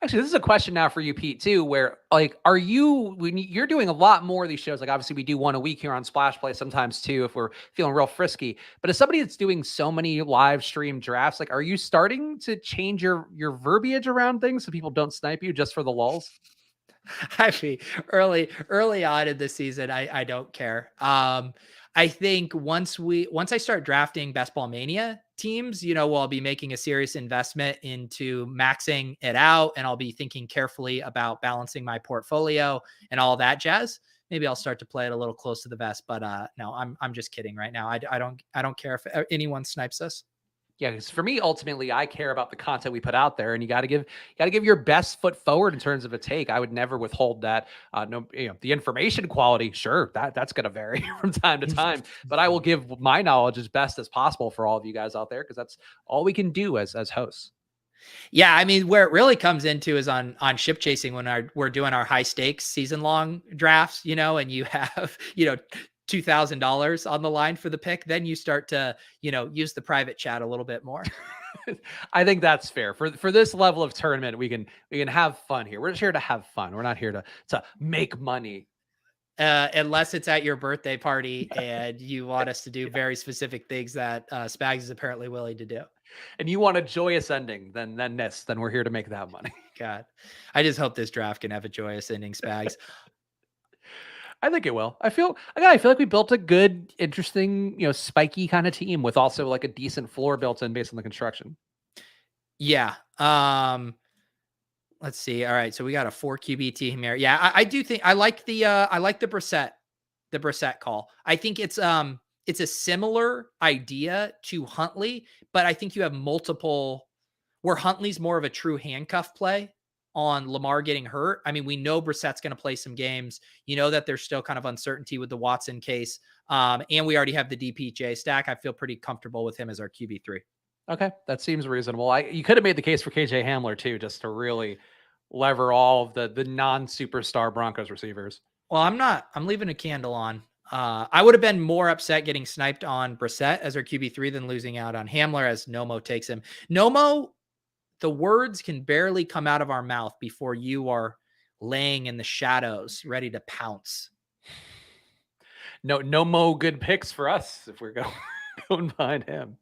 S2: Actually, this is a question now for you, Pete, too, where like, when you're doing a lot more of these shows, like obviously we do one a week here on Splash Play sometimes too, if we're feeling real frisky, but as somebody that's doing so many live stream drafts, like, are you starting to change your verbiage around things so people don't snipe you just for the lulls?
S1: Actually, early on in the season, I don't care. I think once I start drafting Best Ball Mania teams, I'll be making a serious investment into maxing it out, and I'll be thinking carefully about balancing my portfolio and all that jazz. Maybe I'll start to play it a little close to the vest, but no, I'm just kidding right now. I don't care if anyone snipes us.
S2: Yeah, because for me, ultimately, I care about the content we put out there, and you got to give your best foot forward in terms of a take. I would never withhold that. The information quality, sure, that's going to vary from time to time, but I will give my knowledge as best as possible for all of you guys out there because that's all we can do as hosts.
S1: Yeah, I mean, where it really comes into is on ship chasing when we're doing our high stakes season long drafts, and you have $2,000 on the line for the pick, then you start to, use the private chat a little bit more.
S2: I think that's fair for this level of tournament. We can have fun here. We're just here to have fun. We're not here to make money.
S1: Unless it's at your birthday party and you want us to do very specific things that Spags is apparently willing to do.
S2: And you want a joyous ending, then we're here to make that money.
S1: God, I just hope this draft can have a joyous ending, Spags.
S2: I think it will. I feel like we built a good, interesting, spiky kind of team with also like a decent floor built in based on the construction.
S1: Yeah. Let's see. All right. So we got a 4 QB team here. Yeah. I do think I like the Brissett call. I think it's a similar idea to Huntley, but I think you have multiple where Huntley's more of a true handcuff play on Lamar getting hurt. I mean, we know Brissett's going to play some games. That there's still kind of uncertainty with the Watson case. And we already have the DPJ stack. I feel pretty comfortable with him as our QB3.
S2: Okay. That seems reasonable. You could have made the case for KJ Hamler too, just to really lever all of the non-superstar Broncos receivers.
S1: Well, I'm leaving a candle on. I would have been more upset getting sniped on Brissett as our QB3 than losing out on Hamler as Nomo takes him. Nomo, the words can barely come out of our mouth before you are laying in the shadows, ready to pounce.
S2: No more good picks for us if we're going. going behind him.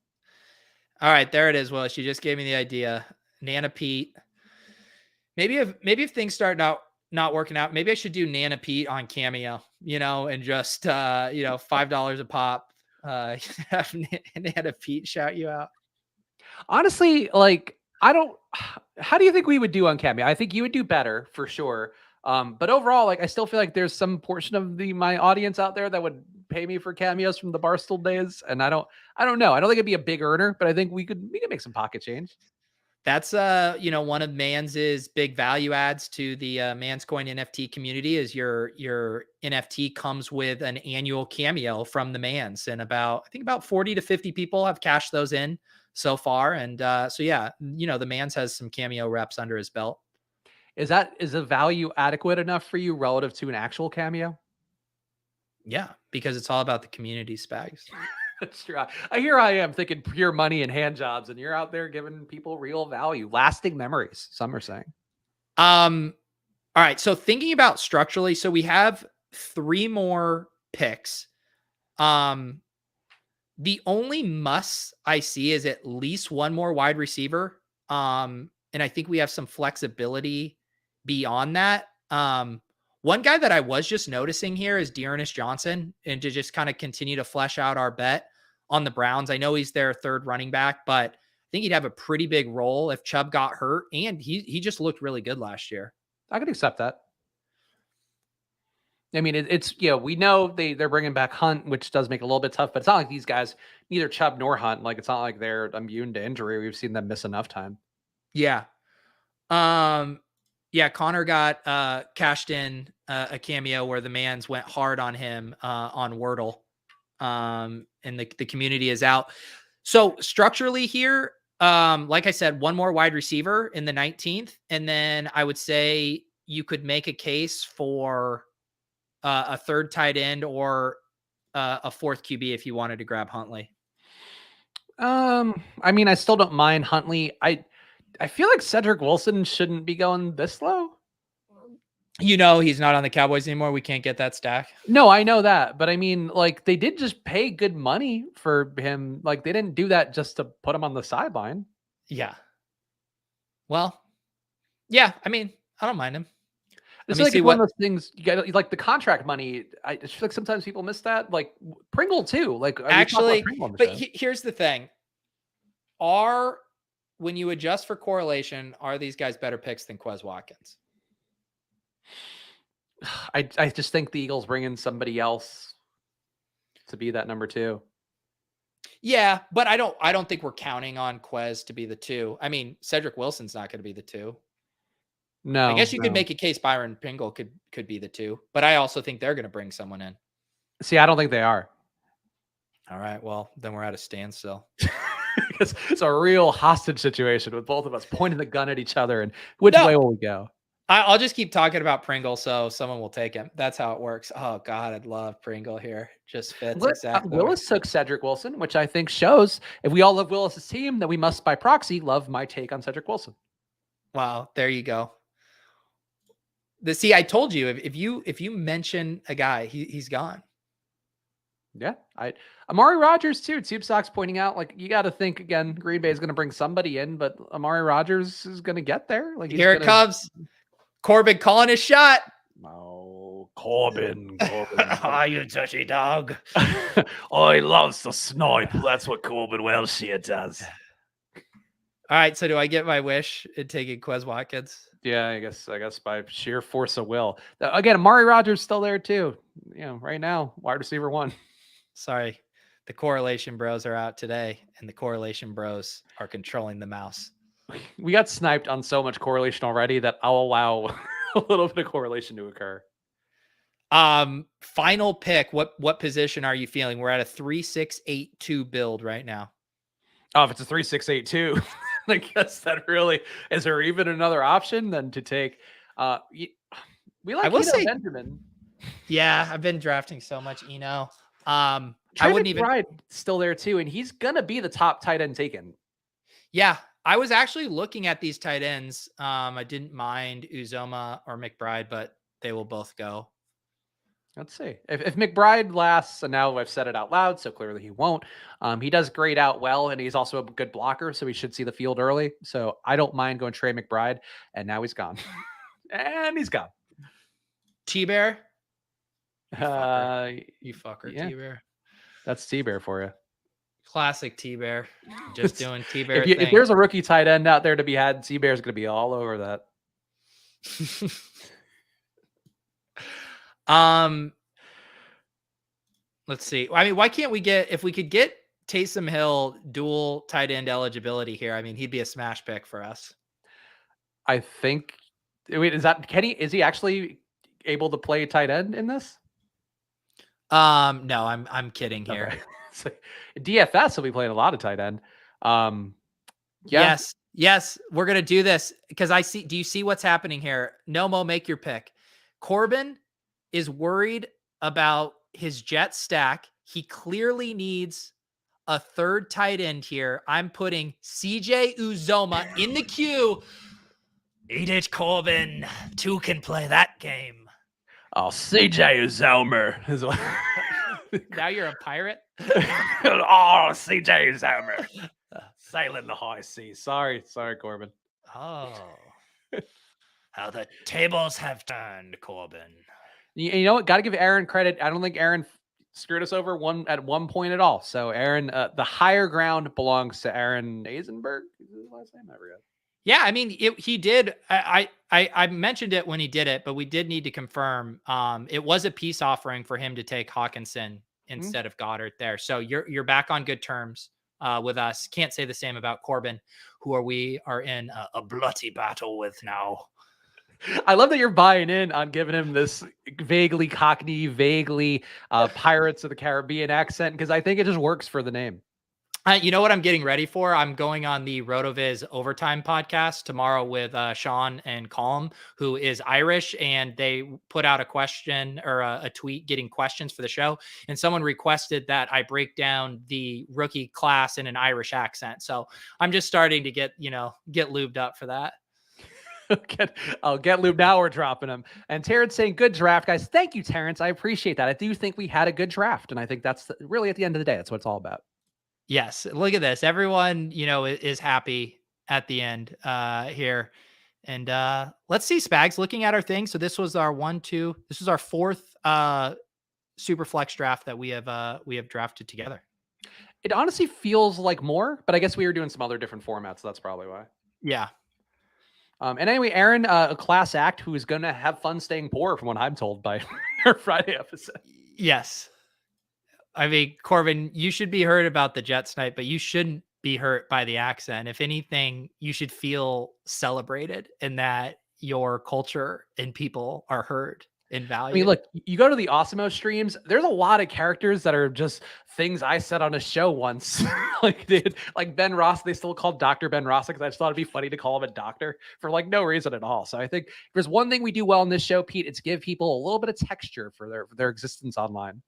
S1: All right, there it is, Willis. You just gave me the idea. Nana Pete. Maybe if things start not working out, maybe I should do Nana Pete on Cameo, and just $5 a pop. Have Nana Pete shout you out.
S2: Honestly, like I don't. How do you think we would do on Cameo? I think you would do better for sure. But overall, like I still feel like there's some portion of my audience out there that would pay me for cameos from the Barstool days, and I don't know. I don't think it'd be a big earner, but I think we could make some pocket change.
S1: That's one of Mans's big value adds to the Manscoin NFT community is your NFT comes with an annual cameo from the Mans, and I think about 40 to 50 people have cashed those in so far, and so yeah, the Mans has some cameo reps under his belt.
S2: Is the value adequate enough for you relative to an actual cameo?
S1: Yeah, because it's all about the community, Spags.
S2: That's true. Here I am thinking pure money and hand jobs, and you're out there giving people real value, lasting memories. Some are saying.
S1: All right. So thinking about structurally, so we have 3 more picks. The only must I see is at least 1 more wide receiver. And I think we have some flexibility beyond that. One guy that I was just noticing here is Dearness Johnson, and to just kind of continue to flesh out our bet on the Browns. I know he's their 3rd running back, but I think he'd have a pretty big role if Chubb got hurt, and he just looked really good last year.
S2: I could accept that. I mean, it's we know they're bringing back Hunt, which does make it a little bit tough, but it's not like these guys, neither Chubb nor Hunt, like it's not like they're immune to injury. We've seen them miss enough time.
S1: Yeah. Yeah, Connor got cashed in a cameo where the Mans went hard on him on Wordle. And the community is out. So structurally here, like I said, 1 more wide receiver in the 19th. And then I would say you could make a case for a 3rd tight end or a 4th QB if you wanted to grab Huntley.
S2: I mean, I still don't mind Huntley. I feel like Cedric Wilson shouldn't be going this low.
S1: He's not on the Cowboys anymore. We can't get that stack.
S2: No, I know that. But I mean, like, they did just pay good money for him. Like, they didn't do that just to put him on the sideline.
S1: Yeah. Well, yeah. I mean, I don't mind him.
S2: It's like one of those things you got, like the contract money. I just feel like sometimes people miss that. Like Pringle too. Like
S1: actually, but here's the thing: when you adjust for correlation, are these guys better picks than Quez Watkins?
S2: I just think the Eagles bring in somebody else to be that number 2.
S1: Yeah, but I don't think we're counting on Quez to be the 2. I mean, Cedric Wilson's not going to be the 2.
S2: No,
S1: I guess you could make a case Byron Pringle could be the 2, but I also think they're going to bring someone in.
S2: See, I don't think they are.
S1: All right, well, then we're at a standstill.
S2: It's a real hostage situation with both of us pointing the gun at each other, and which way will we go?
S1: I'll just keep talking about Pringle, so someone will take him. That's how it works. Oh God, I'd love Pringle here. Just fits exactly.
S2: Willis took Cedric Wilson, which I think shows if we all love Willis's team, that we must by proxy love my take on Cedric Wilson.
S1: Wow, there you go. See, I told you if you mention a guy, he's gone.
S2: Yeah, Amari Rodgers too. Tube Sox pointing out, like, you got to think again. Green Bay is going to bring somebody in, but Amari Rodgers is going to get there. Like,
S1: here it comes. Corbin calling his shot.
S2: Oh, Corbin.
S1: Are you touchy dog?
S2: Oh, he loves to snipe. That's what Corbin Welsh here does.
S1: All right, so do I get my wish in taking Quez Watkins?
S2: Yeah, I guess by sheer force of will. Again, Amari Rodgers still there too. Right now, wide receiver 1.
S1: Sorry, the correlation bros are out today, and the correlation bros are controlling the mouse.
S2: We got sniped on so much correlation already that I'll allow a little bit of correlation to occur.
S1: Final pick. What position are you feeling? We're at a 3-6-8-2 build right now.
S2: Oh, if it's a 3-6-8-2, I guess that really is there even another option than to take. We like Benjamin.
S1: Yeah, I've been drafting so much Eno.
S2: I wouldn't even. McBride still there too, and he's gonna be the top tight end taken.
S1: Yeah, I was actually looking at these tight ends. I didn't mind Uzoma or McBride, but they will both go.
S2: Let's see. If McBride lasts, and now I've said it out loud, so clearly he won't. He does grade out well, and he's also a good blocker, so he should see the field early. So I don't mind going Trey McBride, and now he's gone. And he's gone.
S1: T-Bear? You fucker,
S2: yeah.
S1: T-Bear.
S2: That's T-Bear for you.
S1: Classic T-Bear. Just doing T-Bear thing.
S2: If there's a rookie tight end out there to be had, T-Bear's going to be all over that.
S1: Let's see. I mean, why can't we if we could get Taysom Hill dual tight end eligibility here? I mean, he'd be a smash pick for us.
S2: I think. Wait, is he actually able to play tight end in this?
S1: No, I'm kidding here.
S2: Okay. So, DFS will be playing a lot of tight end.
S1: Yeah. Yes, we're gonna do this because I see. Do you see what's happening here? Nomo, make your pick. Corbin is worried about his jet stack. He clearly needs a third tight end here. I'm putting CJ Uzoma in the queue. Eat it, Corbin. Two can play that game.
S2: Oh, CJ Uzoma.
S1: Now you're a pirate?
S2: Oh, CJ Uzoma. Sailing the high seas. Sorry, Corbin.
S1: Oh. How the tables have turned, Corbin.
S2: You know what? Got to give Aaron credit. I don't think Aaron screwed us over at one point at all. So Aaron, the higher ground belongs to Aaron Eisenberg. Is his last name? I forgot.
S1: Yeah, I mean, he did. I mentioned it when he did it, but we did need to confirm. It was a peace offering for him to take Hawkinson instead of Goddard there. So you're back on good terms with us. Can't say the same about Corbin, who we are in a bloody battle with now.
S2: I love that you're buying in on giving him this vaguely Cockney, vaguely Pirates of the Caribbean accent, because I think it just works for the name.
S1: You know what I'm getting ready for? I'm going on the RotoViz Overtime podcast tomorrow with Sean and Calm, who is Irish, and they put out a question or a tweet getting questions for the show. And someone requested that I break down the rookie class in an Irish accent. So I'm just starting to get lubed up for that.
S2: I'll get lubed now. We're dropping him. And Terrence saying, good draft, guys. Thank you, Terrence. I appreciate that. I do think we had a good draft. And I think that's really at the end of the day, that's what it's all about.
S1: Yes. Look at this. Everyone, is happy at the end here. And let's see, Spags, looking at our thing. So this was our this is our fourth Superflex draft that we have drafted together.
S2: It honestly feels like more, but I guess we were doing some other different formats. So that's probably why.
S1: Yeah.
S2: And anyway, Aaron, a class act who is going to have fun staying poor from what I'm told by our Friday episode.
S1: Yes. I mean, Corbin, you should be hurt about the jet snipe, but you shouldn't be hurt by the accent. If anything, you should feel celebrated in that your culture and people are heard and valued.
S2: I mean, look, you go to the Osmo streams, there's a lot of characters that are just things I said on a show once. like Ben Ross, they still called Dr. Ben Ross because I just thought it'd be funny to call him a doctor for no reason at all. So I think if there's one thing we do well in this show, Pete, it's give people a little bit of texture for their existence online.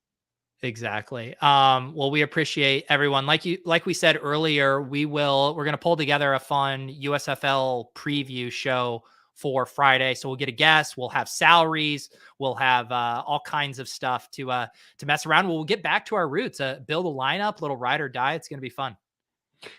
S1: Exactly. Well, we appreciate everyone. Like we said earlier, we're going to pull together a fun USFL preview show for Friday. So we'll get a guest, we'll have salaries, we'll have all kinds of stuff to mess around. We'll get back to our roots, build a lineup, little ride or die. It's going to be fun.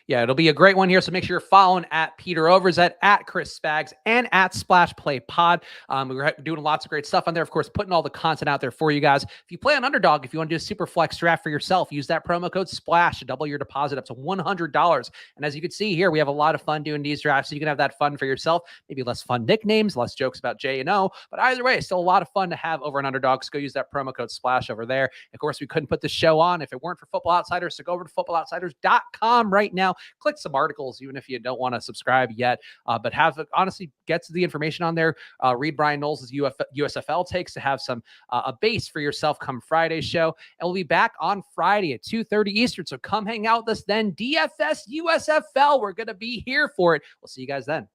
S2: Yeah, it'll be a great one here. So make sure you're following at Peter Overzet, at Chris Spags, and at Splash Play Pod. We're doing lots of great stuff on there. Of course, putting all the content out there for you guys. If you play on Underdog, if you want to do a super flex draft for yourself, use that promo code SPLASH to double your deposit up to $100. And as you can see here, we have a lot of fun doing these drafts. So you can have that fun for yourself. Maybe less fun nicknames, less jokes about J and O. But either way, it's still a lot of fun to have over on Underdog. So go use that promo code SPLASH over there. Of course, we couldn't put the show on if it weren't for Football Outsiders. So go over to footballoutsiders.com right now. Click some articles, even if you don't want to subscribe yet, but honestly get to the information on there. Read Brian Knowles' USFL takes to have some a base for yourself come Friday's show. And we'll be back on Friday at 2:30 Eastern. So come hang out with us then. DFS USFL. We're going to be here for it. We'll see you guys then.